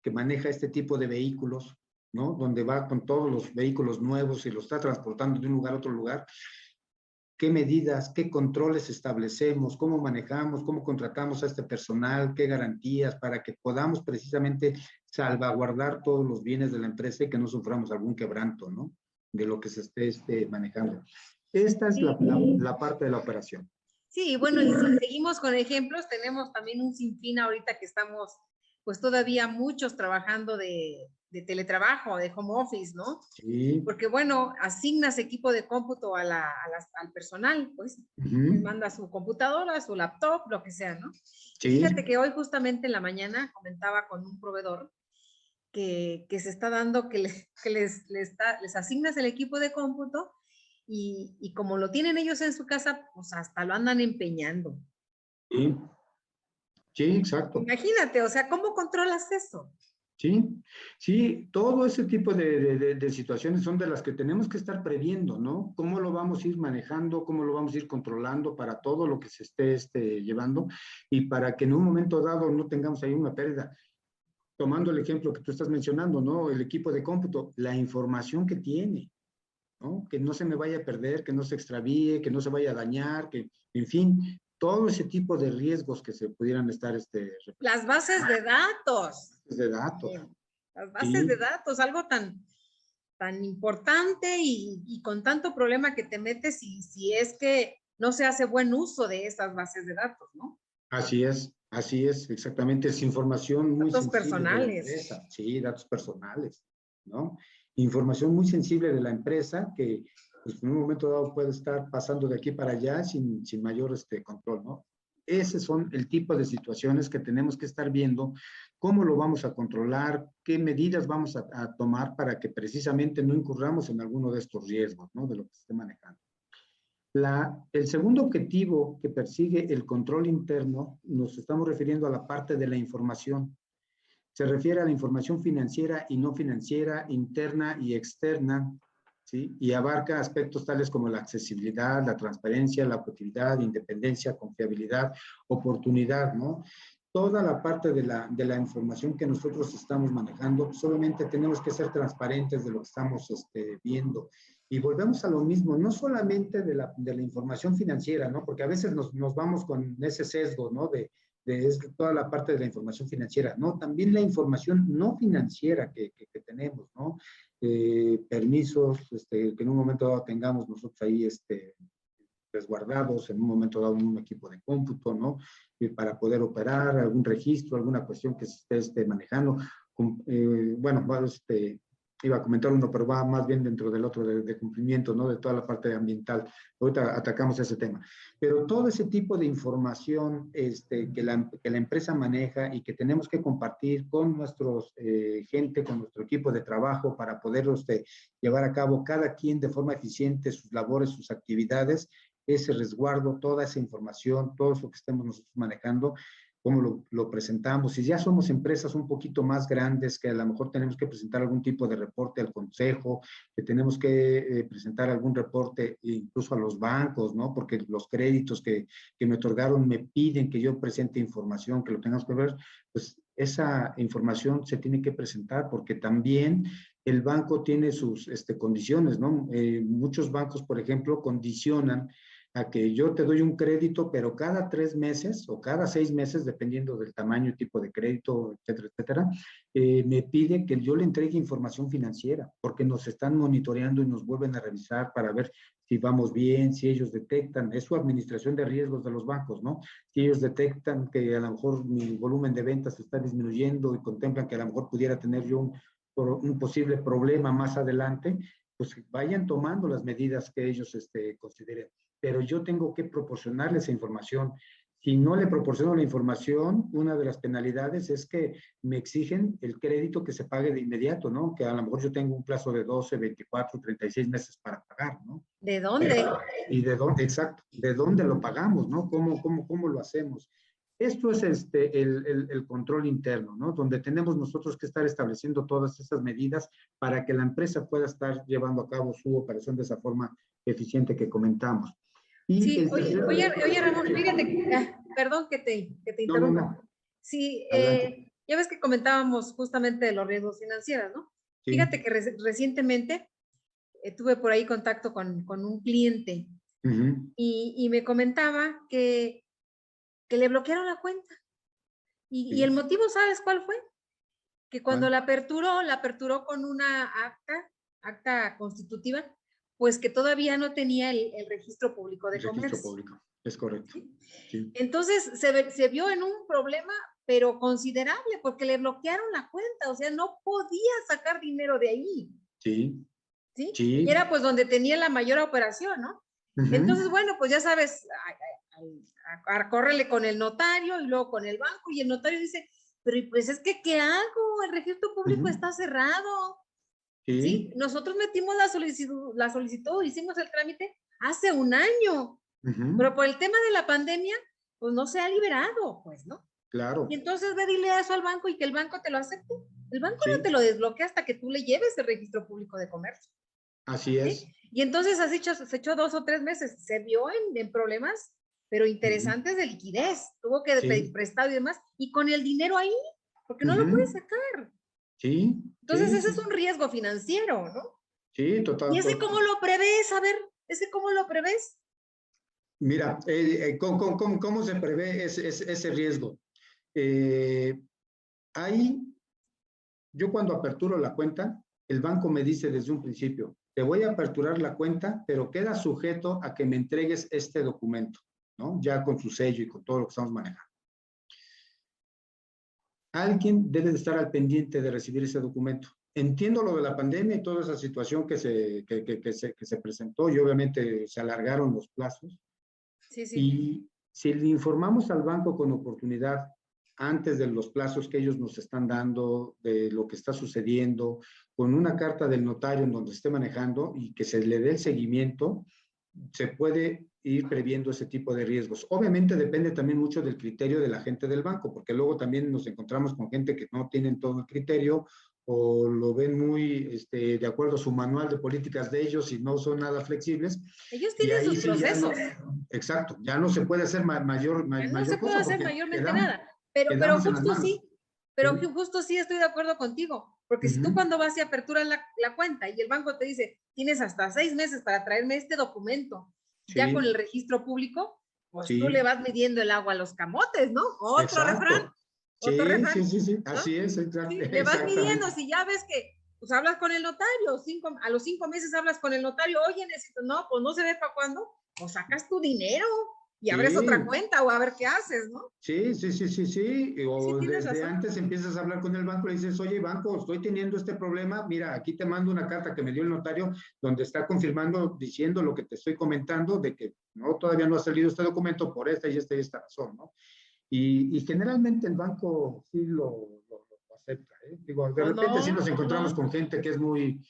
que maneja este tipo de vehículos, ¿no? Donde va con todos los vehículos nuevos y los está transportando de un lugar a otro lugar. ¿Qué medidas, qué controles establecemos, cómo manejamos, cómo contratamos a este personal, qué garantías para que podamos precisamente salvaguardar todos los bienes de la empresa y que no suframos algún quebranto, ¿no? De lo que se esté manejando. Esta es la parte de la operación. Sí, bueno, y si seguimos con ejemplos, tenemos también un sinfín ahorita que estamos, pues todavía muchos trabajando de teletrabajo, de home office, ¿no? Sí. Porque bueno, asignas equipo de cómputo al personal, pues manda su computadora, su laptop, lo que sea, ¿no? Sí. Y fíjate que hoy justamente en la mañana comentaba con un proveedor que se está dando que les asignas el equipo de cómputo y como lo tienen ellos en su casa, pues hasta lo andan empeñando. Sí, sí, exacto. Imagínate, o sea, ¿cómo controlas eso? Sí, sí, todo ese tipo de situaciones son de las que tenemos que estar previendo, ¿no? ¿Cómo lo vamos a ir manejando? ¿Cómo lo vamos a ir controlando para todo lo que se esté llevando? Y para que en un momento dado no tengamos ahí una pérdida. Tomando el ejemplo que tú estás mencionando, ¿no? El equipo de cómputo, la información que tiene, ¿no? Que no se me vaya a perder, que no se extravíe, que no se vaya a dañar, que, en fin, todo ese tipo de riesgos que se pudieran estar las bases de datos. De datos. Las bases de datos, algo tan importante y con tanto problema que te metes si es que no se hace buen uso de esas bases de datos, ¿no? Así es, exactamente. Es información muy datos sensible de la empresa. Sí, datos personales, ¿no? Información muy sensible de la empresa que pues, en un momento dado puede estar pasando de aquí para allá sin mayor control, ¿no? Ese son el tipo de situaciones que tenemos que estar viendo, cómo lo vamos a controlar, qué medidas vamos a tomar para que precisamente no incurramos en alguno de estos riesgos, ¿no? De lo que se esté manejando. El segundo objetivo que persigue el control interno, nos estamos refiriendo a la parte de la información. Se refiere a la información financiera y no financiera, interna y externa, ¿sí? Y abarca aspectos tales como la accesibilidad, la transparencia, la objetividad, independencia, confiabilidad, oportunidad, ¿no? Toda la parte de la información que nosotros estamos manejando, solamente tenemos que ser transparentes de lo que estamos viendo. Y volvemos a lo mismo, no solamente de la información financiera, ¿no? Porque a veces nos vamos con ese sesgo, ¿no? De toda la parte de la información financiera, ¿no? También la información no financiera que tenemos, ¿no? Permisos, que en un momento dado tengamos nosotros ahí, resguardados en un momento dado en un equipo de cómputo, ¿no? Para poder operar algún registro, alguna cuestión que se esté manejando, bueno, iba a comentar uno, pero va más bien dentro del otro, de cumplimiento, ¿no? De toda la parte ambiental. Ahorita atacamos ese tema. Pero todo ese tipo de información que la empresa maneja y que tenemos que compartir con nuestros gente, con nuestro equipo de trabajo para poder llevar a cabo cada quien de forma eficiente sus labores, sus actividades, ese resguardo, toda esa información, todo eso que estemos nosotros manejando, cómo lo presentamos. Si ya somos empresas un poquito más grandes, que a lo mejor tenemos que presentar algún tipo de reporte al consejo, que tenemos que presentar algún reporte incluso a los bancos, ¿no? Porque los créditos que me otorgaron me piden que yo presente información, que lo tengamos que ver, pues esa información se tiene que presentar porque también el banco tiene sus condiciones, ¿no? Muchos bancos, por ejemplo, condicionan a que yo te doy un crédito, pero cada 3 meses o cada 6 meses, dependiendo del tamaño y tipo de crédito, etcétera, etcétera, me pide que yo le entregue información financiera, porque nos están monitoreando y nos vuelven a revisar para ver si vamos bien, si ellos detectan, es su administración de riesgos de los bancos, ¿no? Si ellos detectan que a lo mejor mi volumen de ventas está disminuyendo y contemplan que a lo mejor pudiera tener yo un posible problema más adelante, pues vayan tomando las medidas que ellos consideren. Pero yo tengo que proporcionarle esa información. Si no le proporciono la información, una de las penalidades es que me exigen el crédito que se pague de inmediato, ¿no? Que a lo mejor yo tengo un plazo de 12, 24, 36 meses para pagar, ¿no? ¿De dónde? ¿Y de dónde? Exacto. ¿De dónde lo pagamos, no? ¿Cómo lo hacemos? Esto es el control interno, ¿no? Donde tenemos nosotros que estar estableciendo todas esas medidas para que la empresa pueda estar llevando a cabo su operación de esa forma eficiente que comentamos. Y Sí, oye, Ramón, fíjate, perdón que te no, no, interrumpa. no, Sí, adelante. ya ves que comentábamos justamente de los riesgos financieros, ¿no? Sí. Fíjate que recientemente tuve por ahí contacto con un cliente y me comentaba que le bloquearon la cuenta. Y el Sí. motivo, ¿sabes cuál fue? Que cuando ¿Cuál? la aperturó con una acta constitutiva, pues que todavía no tenía el registro público de El registro comercio. público, es correcto. ¿Sí? Sí. Entonces se vio en un problema, pero considerable, porque le bloquearon la cuenta, o sea, no podía sacar dinero de ahí. Sí. ¿Sí? Y Sí. era pues donde tenía la mayor operación, ¿no? Entonces, bueno, pues ya sabes, a córrele con el notario y luego con el banco, y el notario dice, pero pues es que, ¿qué hago? El registro público está cerrado. ¿Sí? Sí. Nosotros metimos la solicitud, hicimos el trámite hace un año, pero por el tema de la pandemia, pues no se ha liberado, pues, ¿no? Y Claro. entonces ve, dile eso al banco y que el banco te lo acepte. El banco no te Sí. lo desbloquea hasta que tú le lleves el registro público de comercio. Así ¿Sí? es. Y entonces se echó 2 o 3 meses, se vio en problemas, pero interesantes de liquidez, tuvo que pedir Sí. prestado y demás, y con el dinero ahí, porque no lo puede Ujú. sacar. Sí. Entonces Sí. ese Sí. es un riesgo financiero, ¿no? Sí, ¿Y total. ese cómo lo prevés? A ver, ¿ese cómo lo prevés? Mira, ¿cómo se prevé ese riesgo? Eh, Ahí, yo cuando aperturo la cuenta, el banco me dice desde un principio, te voy a aperturar la cuenta, pero queda sujeto a que me entregues este documento, ¿no? Ya con su sello y con todo lo que estamos manejando. Alguien debe de estar al pendiente de recibir ese documento. Entiendo lo de la pandemia y toda esa situación que se presentó y obviamente se alargaron los plazos. Sí, sí. Y si le informamos al banco con oportunidad antes de los plazos que ellos nos están dando, de lo que está sucediendo, con una carta del notario en donde esté manejando y que se le dé el seguimiento, se puede ir previendo ese tipo de riesgos. Obviamente depende también mucho del criterio de la gente del banco, porque luego también nos encontramos con gente que no tienen todo el criterio o lo ven muy de acuerdo a su manual de políticas de ellos y no son nada flexibles. Ellos Y tienen ahí sus sí ya no, procesos. exacto, ya no se puede hacer Ya no se mayor puede cosa hacer porque mayormente nada. Pero quedamos en las justo manos. sí, pero ¿Sí? justo sí estoy de acuerdo contigo. Porque si tú cuando vas y aperturas la cuenta y el banco te dice, tienes hasta 6 meses para traerme este documento, ya con el Sí, registro público, pues tú le sí, vas midiendo el agua a los camotes, ¿no? exacto. Otro Sí, sí, refrán, sí, sí, ¿no? así es, Sí, le vas midiendo, exactamente. si ya ves que pues hablas con el notario, a los 5 meses hablas con el notario, oye, necesito, no, pues no se ve para cuándo, pues sacas tu dinero. y abres otra cuenta o a ver qué haces, ¿no? Sí. O Sí, tienes desde razón. antes empiezas a hablar con el banco y le dices, oye, banco, estoy teniendo este problema. Mira, aquí te mando una carta que me dio el notario donde está confirmando, diciendo lo que te estoy comentando, de que no, todavía no ha salido este documento por esta y esta razón, ¿no? Y generalmente el banco sí lo acepta, ¿eh? Digo, de Pues repente sí no, nos encontramos no, con gente que es muy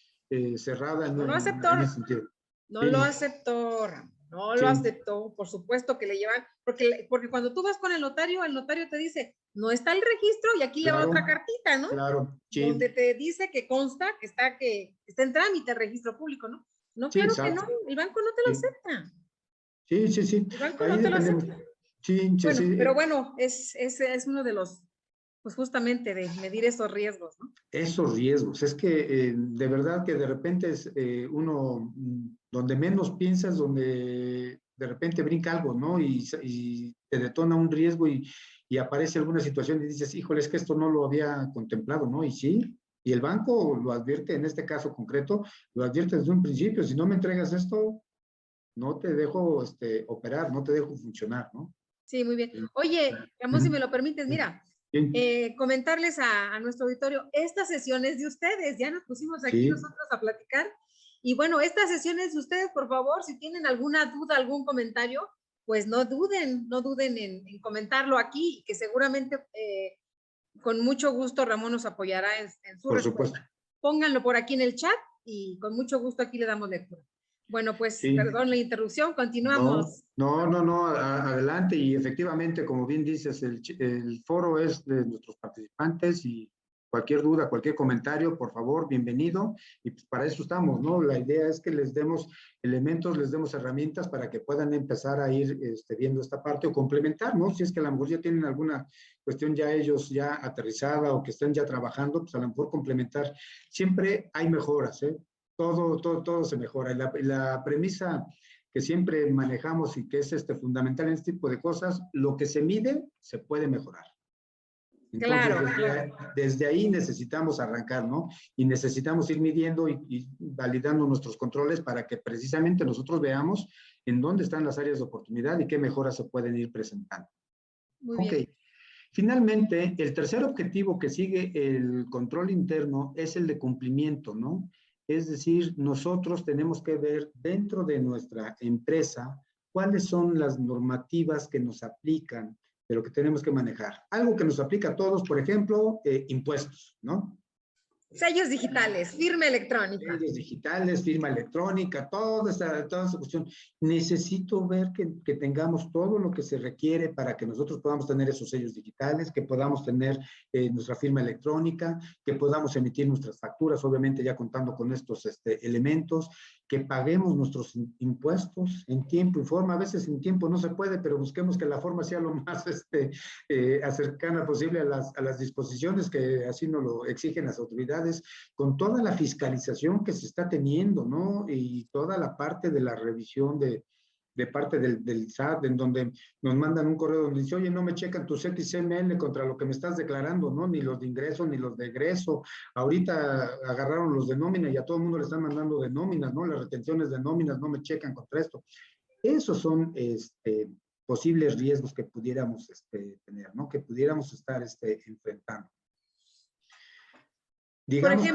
cerrada no lo aceptó. en ese sentido. No lo Sí, aceptó, Ramón, no lo sí, aceptó, por supuesto que le llevan, porque cuando tú vas con el notario te dice, no está el registro y aquí le va otra claro, cartita, ¿no? claro, Donde sí, te dice que consta que está en trámite el registro público, ¿no? No, sí, claro que no, exacto. el banco no te lo Sí, acepta, sí. el banco Ahí no te lo dependemos. acepta. Sí, Bueno, sí. pero bueno, es uno de los, pues justamente de medir esos riesgos, ¿no? Esos riesgos. Es que de verdad que de repente es uno, donde menos piensas, donde de repente brinca algo, ¿no? Y te detona un riesgo y aparece alguna situación y dices, híjole, es que esto no lo había contemplado, ¿no? Y sí, y el banco lo advierte, en este caso concreto, lo advierte desde un principio, si no me entregas esto, no te dejo operar, no te dejo funcionar, ¿no? Sí, muy bien. Oye, Ramón, si me lo permites, mira, Sí, comentarles a nuestro auditorio, estas sesiones de ustedes, ya nos pusimos aquí sí, nosotros a platicar. Y bueno, estas sesiones de ustedes, por favor, si tienen alguna duda, algún comentario, pues no duden en comentarlo aquí, que seguramente con mucho gusto Ramón nos apoyará en su por supuesto. respuesta. Pónganlo por aquí en el chat y con mucho gusto aquí le damos lectura. Bueno, pues Sí. perdón la interrupción, No, continuamos. adelante y efectivamente, como bien dices, el foro es de nuestros participantes y cualquier duda, cualquier comentario, por favor, bienvenido. Y pues para eso estamos, ¿no? La idea es que les demos elementos, les demos herramientas para que puedan empezar a ir viendo esta parte o complementar, ¿no? Si es que a lo mejor ya tienen alguna cuestión ya ellos ya aterrizada o que estén ya trabajando, pues a lo mejor complementar. Siempre hay mejoras, ¿eh? Todo se mejora. La premisa que siempre manejamos y que es fundamental en este tipo de cosas, lo que se mide se puede mejorar. Entonces, Claro, claro. desde ahí necesitamos arrancar, ¿no? Y necesitamos ir midiendo y validando nuestros controles para que precisamente nosotros veamos en dónde están las áreas de oportunidad y qué mejoras se pueden ir presentando. Muy Ok. bien. Finalmente, el tercer objetivo que sigue el control interno es el de cumplimiento, ¿no? Es decir, nosotros tenemos que ver dentro de nuestra empresa cuáles son las normativas que nos aplican de lo que tenemos que manejar. Algo que nos aplica a todos, por ejemplo, impuestos, ¿no? Sellos digitales, firma electrónica. Medios digitales, firma electrónica, toda esa cuestión. Necesito ver que tengamos todo lo que se requiere para que nosotros podamos tener esos sellos digitales, que podamos tener nuestra firma electrónica, que podamos emitir nuestras facturas, obviamente ya contando con estos elementos, que paguemos nuestros impuestos en tiempo y forma. A veces en tiempo no se puede, pero busquemos que la forma sea lo más cercana posible a las disposiciones que así nos lo exigen las autoridades, con toda la fiscalización que se está teniendo, ¿no? Y toda la parte de la revisión de parte del SAT, en donde nos mandan un correo donde dice, oye, no me checan tus XML contra lo que me estás declarando, ¿no? Ni los de ingreso, ni los de egreso. Ahorita agarraron los de nómina y a todo el mundo le están mandando de nóminas, ¿no? Las retenciones de nóminas no me checan contra esto. Esos son posibles riesgos que pudiéramos tener, ¿no? Que pudiéramos estar enfrentando. Digamos que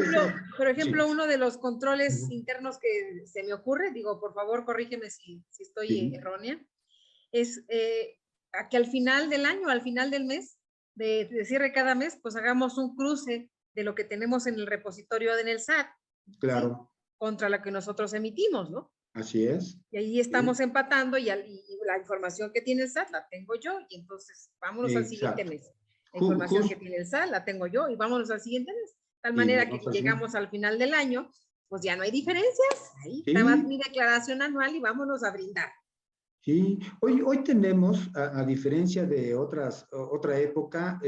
Por ejemplo, sí. uno de los controles Ujú. internos que se me ocurre, digo, por favor, corrígeme si estoy Sí, errónea, es a que al final del año, al final del mes, de cierre cada mes, pues hagamos un cruce de lo que tenemos en el repositorio en el SAT, ¿sí? claro, Contra la que nosotros emitimos, ¿no? así es. Y ahí Sí, estamos empatando y la información que tiene el SAT la tengo yo y entonces vámonos al siguiente exacto. mes. La información que Justo, tiene el SAT la tengo yo y vámonos al siguiente mes. De tal y nos manera que vamos así. llegamos al final del año, pues ya no hay diferencias. Ahí está más Sí, mi declaración anual y vámonos a brindar. sí. Hoy tenemos, a diferencia de otra época,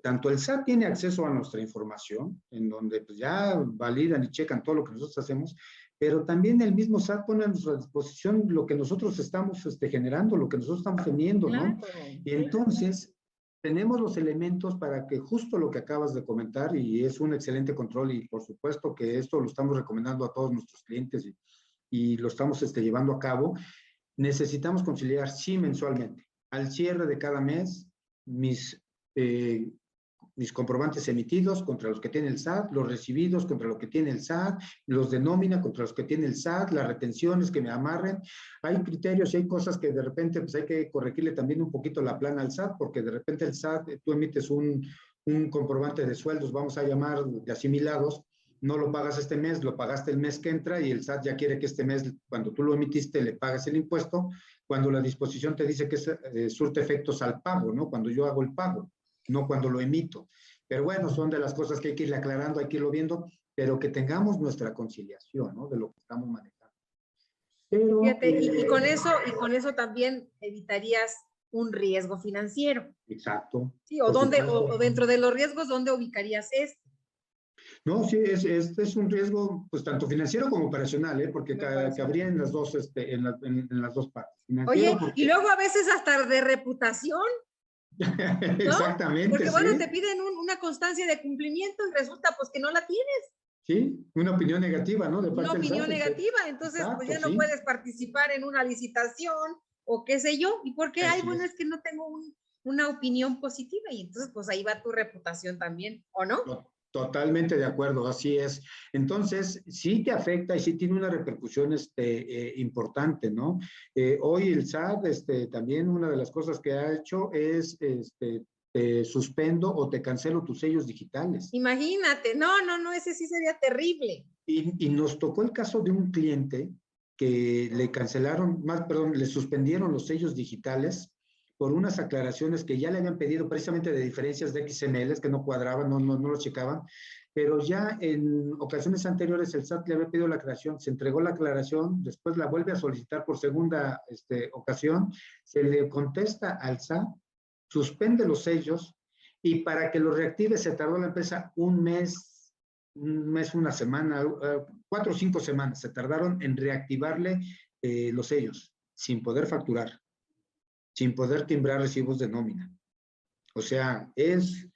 tanto el SAT tiene acceso a nuestra información, en donde pues, ya validan y checan todo lo que nosotros hacemos, pero también el mismo SAT pone a nuestra disposición lo que nosotros estamos generando, lo que nosotros estamos teniendo, ¿no? Claro, Y sí. entonces, tenemos los elementos para que justo lo que acabas de comentar, y es un excelente control, y por supuesto que esto lo estamos recomendando a todos nuestros clientes y lo estamos llevando a cabo, necesitamos conciliar, sí, mensualmente. Al cierre de cada mes, eh, mis comprobantes emitidos contra los que tiene el SAT, los recibidos contra lo que tiene el SAT, los de nómina contra los que tiene el SAT, las retenciones que me amarren. Hay criterios y hay cosas que de repente pues hay que corregirle también un poquito la plana al SAT, porque de repente el SAT, tú emites un comprobante de sueldos, vamos a llamar de asimilados, no lo pagas este mes, lo pagaste el mes que entra y el SAT ya quiere que este mes, cuando tú lo emitiste, le pagas el impuesto, cuando la disposición te dice que surte efectos al pago, ¿no? Cuando yo hago el pago, no cuando lo emito. Pero bueno, son de las cosas que hay que ir aclarando, hay que irlo viendo, pero que tengamos nuestra conciliación, ¿no? De lo que estamos manejando. Pero, Fíjate, y con eso también evitarías un riesgo financiero. exacto. Sí, o, Por o supuesto. dentro de los riesgos, ¿dónde ubicarías esto? No, sí, es un riesgo, pues tanto financiero como operacional, ¿eh? Porque cabría en las dos, en las dos partes. Financiero, Oye, y porque... luego a veces hasta de reputación, ¿no? Exactamente, Porque bueno, sí. te piden una constancia de cumplimiento y resulta pues que no la tienes, Sí, una opinión negativa, ¿no? De una parte del opinión SAT. negativa, entonces pues Exacto, ya no sí. puedes participar en una licitación o qué sé yo. ¿Y por qué? Ay, Así bueno, es. es que no tengo una opinión positiva y entonces pues ahí va tu reputación también, ¿o no? Totalmente de acuerdo, así es. Entonces, sí te afecta y sí tiene una repercusión importante, ¿no? Hoy el SAT, también una de las cosas que ha hecho es, te suspendo o te cancelo tus sellos digitales. Imagínate, no, ese sí sería terrible. Y nos tocó el caso de un cliente que le cancelaron, más, perdón, le suspendieron los sellos digitales por unas aclaraciones que ya le habían pedido precisamente de diferencias de XML que no cuadraban, no lo checaban, pero ya en ocasiones anteriores el SAT le había pedido la aclaración, se entregó la aclaración, después la vuelve a solicitar por segunda ocasión, se le contesta al SAT, suspende los sellos y para que lo reactive se tardó la empresa un mes, una semana, 4 o 5 semanas se tardaron en reactivarle los sellos, sin poder facturar, sin poder timbrar recibos de nómina. O sea, es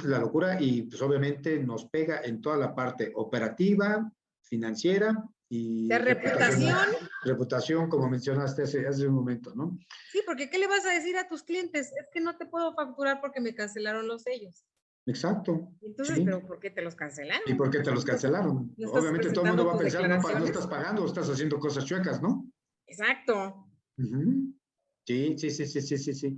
la locura y pues obviamente nos pega en toda la parte operativa, financiera De y reputación, reputación como mencionaste hace un momento, ¿no? sí, porque ¿qué le vas a decir a tus clientes? Es que no te puedo facturar porque me cancelaron los sellos. Exacto, Entonces, sí. ¿pero por qué te los cancelaron? ¿Y por qué te los cancelaron? ¿No estás Obviamente todo el mundo presentando va a tus pensar, no, no declaraciones? estás pagando, estás haciendo cosas chuecas, ¿no? Exacto. Ujú. Sí, sí, sí, sí, sí, sí, sí.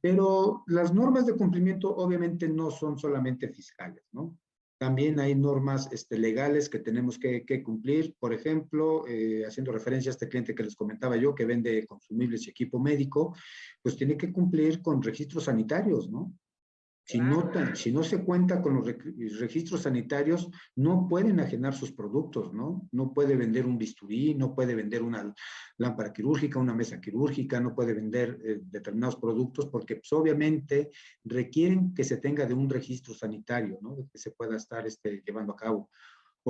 Pero las normas de cumplimiento obviamente no son solamente fiscales, ¿no? También hay normas legales que tenemos que cumplir. Por ejemplo, haciendo referencia a este cliente que les comentaba yo, que vende consumibles y equipo médico, pues tiene que cumplir con registros sanitarios, ¿no? Claro. Si no se cuenta con los registros sanitarios, no puede enajenar sus productos, ¿no? No puede vender un bisturí, no puede vender una lámpara quirúrgica, una mesa quirúrgica, no puede vender determinados productos porque pues, obviamente requieren que se tenga de un registro sanitario, ¿no? Que se pueda estar llevando a cabo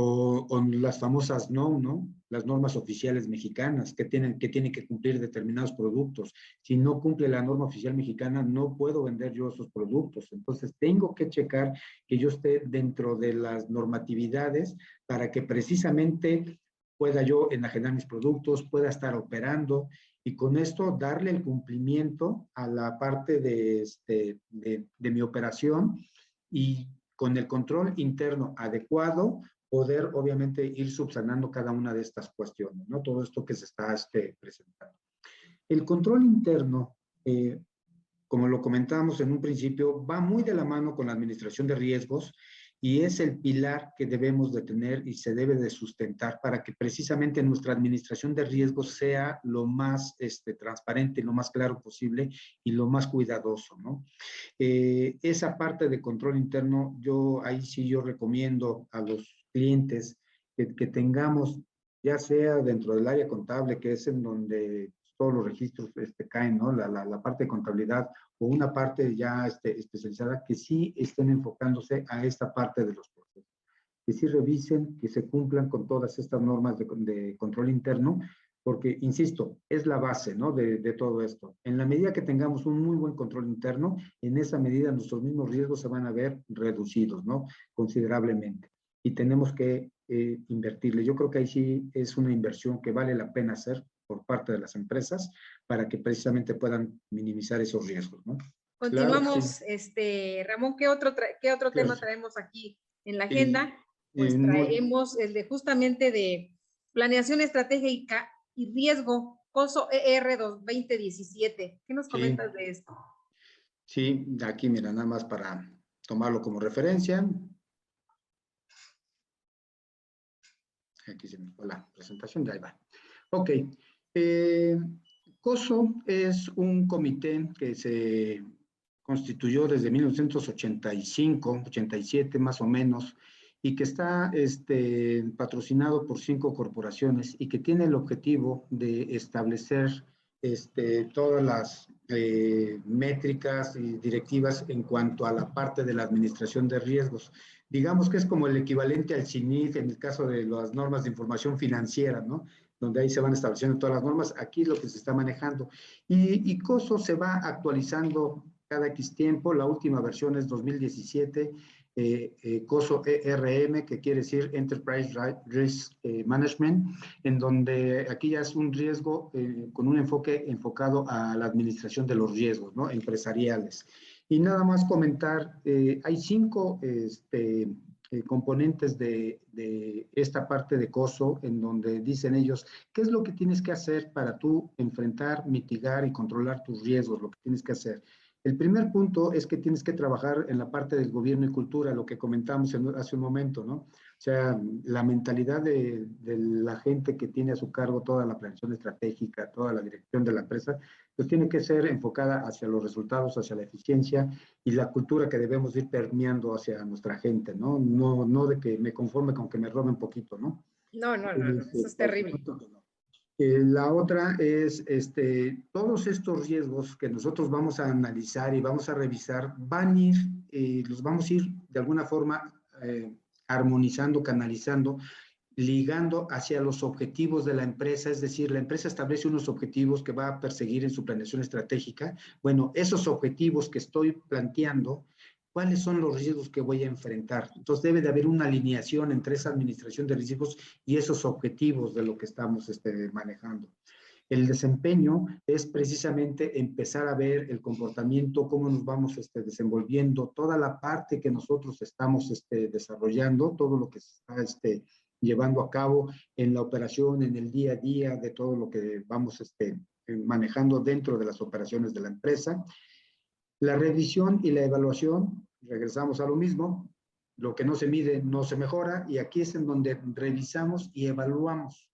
o las famosas ¿no? Las normas oficiales mexicanas que tienen que cumplir determinados productos. Si no cumple la norma oficial mexicana, no puedo vender yo esos productos. Entonces, tengo que checar que yo esté dentro de las normatividades para que precisamente pueda yo enajenar mis productos, pueda estar operando y con esto darle el cumplimiento a la parte de mi operación y con el control interno adecuado, poder obviamente ir subsanando cada una de estas cuestiones, ¿no? Todo esto que se está presentando. El control interno, como lo comentábamos en un principio, va muy de la mano con la administración de riesgos y es el pilar que debemos de tener y se debe de sustentar para que precisamente nuestra administración de riesgos sea lo más transparente, lo más claro posible y lo más cuidadoso, ¿no? Esa parte de control interno, ahí sí yo recomiendo a los clientes que tengamos, ya sea dentro del área contable, que es en donde todos los registros caen, ¿no? La parte de contabilidad o una parte ya especializada, que sí estén enfocándose a esta parte de los procesos. Que sí revisen, que se cumplan con todas estas normas de control interno, porque, insisto, es la base, ¿no? De todo esto. En la medida que tengamos un muy buen control interno, en esa medida nuestros mismos riesgos se van a ver reducidos, ¿no? Considerablemente. Y tenemos que invertirle. Yo creo que ahí sí es una inversión que vale la pena hacer por parte de las empresas para que precisamente puedan minimizar esos riesgos, ¿no? Claro que sí. Continuamos, Ramón, ¿qué otro Claro. tema traemos aquí en la Y, agenda? Pues traemos el de justamente de planeación estratégica y riesgo, COSO ER 2017. ¿Qué nos comentas de esto? Sí, aquí mira, nada más para tomarlo como referencia. Aquí se me fue la presentación, de ahí va. Ok. COSO es un comité que se constituyó desde 1985, 87 más o menos, y que está patrocinado por 5 corporaciones y que tiene el objetivo de establecer todas las métricas y directivas en cuanto a la parte de la administración de riesgos. Digamos que es como el equivalente al CINIF en el caso de las normas de información financiera, ¿no? Donde ahí se van estableciendo todas las normas, aquí es lo que se está manejando. Y COSO se va actualizando cada X tiempo, la última versión es 2017, COSO ERM, que quiere decir Enterprise Risk Management, en donde aquí ya es un riesgo con un enfoque enfocado a la administración de los riesgos, ¿no? Empresariales. Y nada más comentar, hay 5 componentes de esta parte de COSO, en donde dicen ellos, ¿qué es lo que tienes que hacer para tú enfrentar, mitigar y controlar tus riesgos? Lo que tienes que hacer. El primer punto es que tienes que trabajar en la parte del gobierno y cultura, lo que comentamos hace un momento, ¿no? O sea, la mentalidad de la gente que tiene a su cargo toda la planeación estratégica, toda la dirección de la empresa, pues tiene que ser enfocada hacia los resultados, hacia la eficiencia y la cultura que debemos ir permeando hacia nuestra gente, ¿no? No de que me conforme con que me roben poquito, ¿no? No, eso es Por terrible. supuesto que no. La otra es, todos estos riesgos que nosotros vamos a analizar y vamos a revisar, van a ir, los vamos a ir de alguna forma armonizando, canalizando, ligando hacia los objetivos de la empresa, es decir, la empresa establece unos objetivos que va a perseguir en su planeación estratégica. Bueno, esos objetivos que estoy planteando, ¿cuáles son los riesgos que voy a enfrentar? Entonces debe de haber una alineación entre esa administración de riesgos y esos objetivos de lo que estamos manejando. El desempeño es precisamente empezar a ver el comportamiento, cómo nos vamos desenvolviendo, toda la parte que nosotros estamos desarrollando, todo lo que se está llevando a cabo en la operación, en el día a día, de todo lo que vamos manejando dentro de las operaciones de la empresa. La revisión y la evaluación, regresamos a lo mismo, lo que no se mide no se mejora, y aquí es en donde revisamos y evaluamos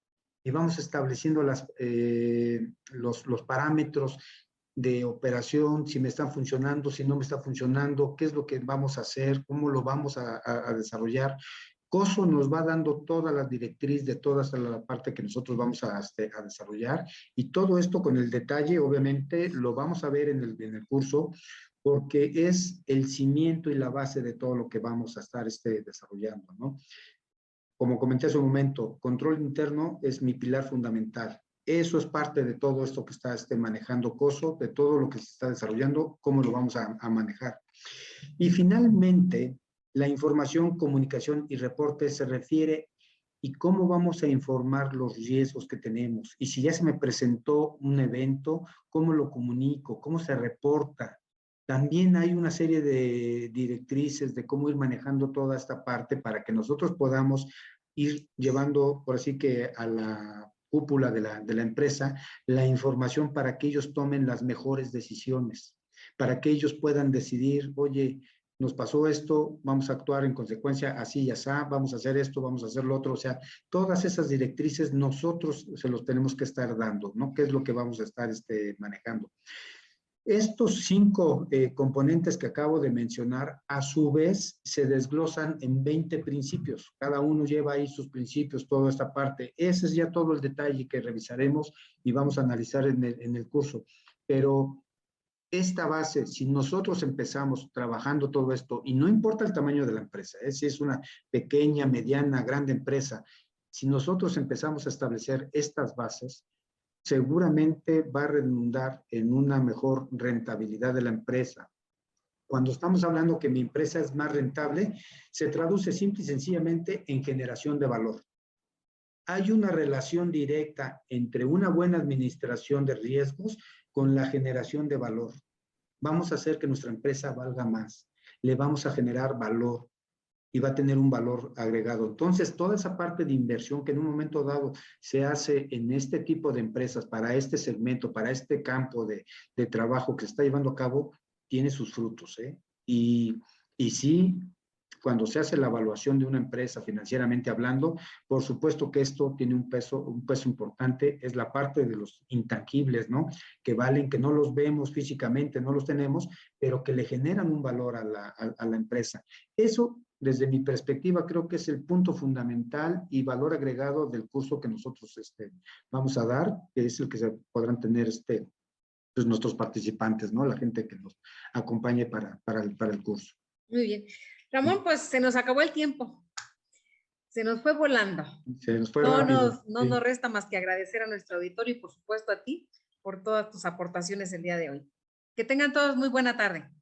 y vamos estableciendo los parámetros de operación, si me están funcionando, si no me está funcionando, qué es lo que vamos a hacer, cómo lo vamos a desarrollar. COSO nos va dando toda la directriz de toda la parte que nosotros vamos a desarrollar, y todo esto con el detalle, obviamente, lo vamos a ver en el curso, porque es el cimiento y la base de todo lo que vamos a estar desarrollando, ¿no? Como comenté hace un momento, control interno es mi pilar fundamental. Eso es parte de todo esto que está manejando COSO, de todo lo que se está desarrollando, cómo lo vamos a manejar. Y finalmente, la información, comunicación y reporte se refiere y cómo vamos a informar los riesgos que tenemos. Y si ya se me presentó un evento, ¿cómo lo comunico? ¿Cómo se reporta? También hay una serie de directrices de cómo ir manejando toda esta parte para que nosotros podamos ir llevando, por así que a la cúpula de la empresa, la información para que ellos tomen las mejores decisiones, para que ellos puedan decidir, oye, nos pasó esto, vamos a actuar en consecuencia así y así, vamos a hacer esto, vamos a hacer lo otro. O sea, todas esas directrices nosotros se los tenemos que estar dando, ¿no? ¿Qué es lo que vamos a estar manejando? Estos 5 componentes que acabo de mencionar, a su vez, se desglosan en 20 principios. Cada uno lleva ahí sus principios, toda esta parte. Ese es ya todo el detalle que revisaremos y vamos a analizar en el curso. Pero esta base, si nosotros empezamos trabajando todo esto, y no importa el tamaño de la empresa, si es una pequeña, mediana, grande empresa, si nosotros empezamos a establecer estas bases, seguramente va a redundar en una mejor rentabilidad de la empresa. Cuando estamos hablando que mi empresa es más rentable, se traduce simple y sencillamente en generación de valor. hay una relación directa entre una buena administración de riesgos con la generación de valor. Vamos a hacer que nuestra empresa valga más, le vamos a generar valor y va a tener un valor agregado. Entonces, toda esa parte de inversión que en un momento dado se hace en este tipo de empresas, para este segmento, para este campo de trabajo que se está llevando a cabo, tiene sus frutos, ¿eh? Y sí, cuando se hace la evaluación de una empresa financieramente hablando, por supuesto que esto tiene un peso importante, es la parte de los intangibles, ¿no? Que valen, que no los vemos físicamente, no los tenemos, pero que le generan un valor a la empresa. Eso, desde mi perspectiva, creo que es el punto fundamental y valor agregado del curso que nosotros vamos a dar, que es el que se podrán tener pues nuestros participantes, ¿no? La gente que nos acompañe para el curso. Muy bien. Ramón, pues se nos acabó el tiempo. Se nos fue volando. Se nos fue rápido. No nos resta más que agradecer a nuestro auditorio y por supuesto a ti por todas tus aportaciones el día de hoy. Que tengan todos muy buena tarde.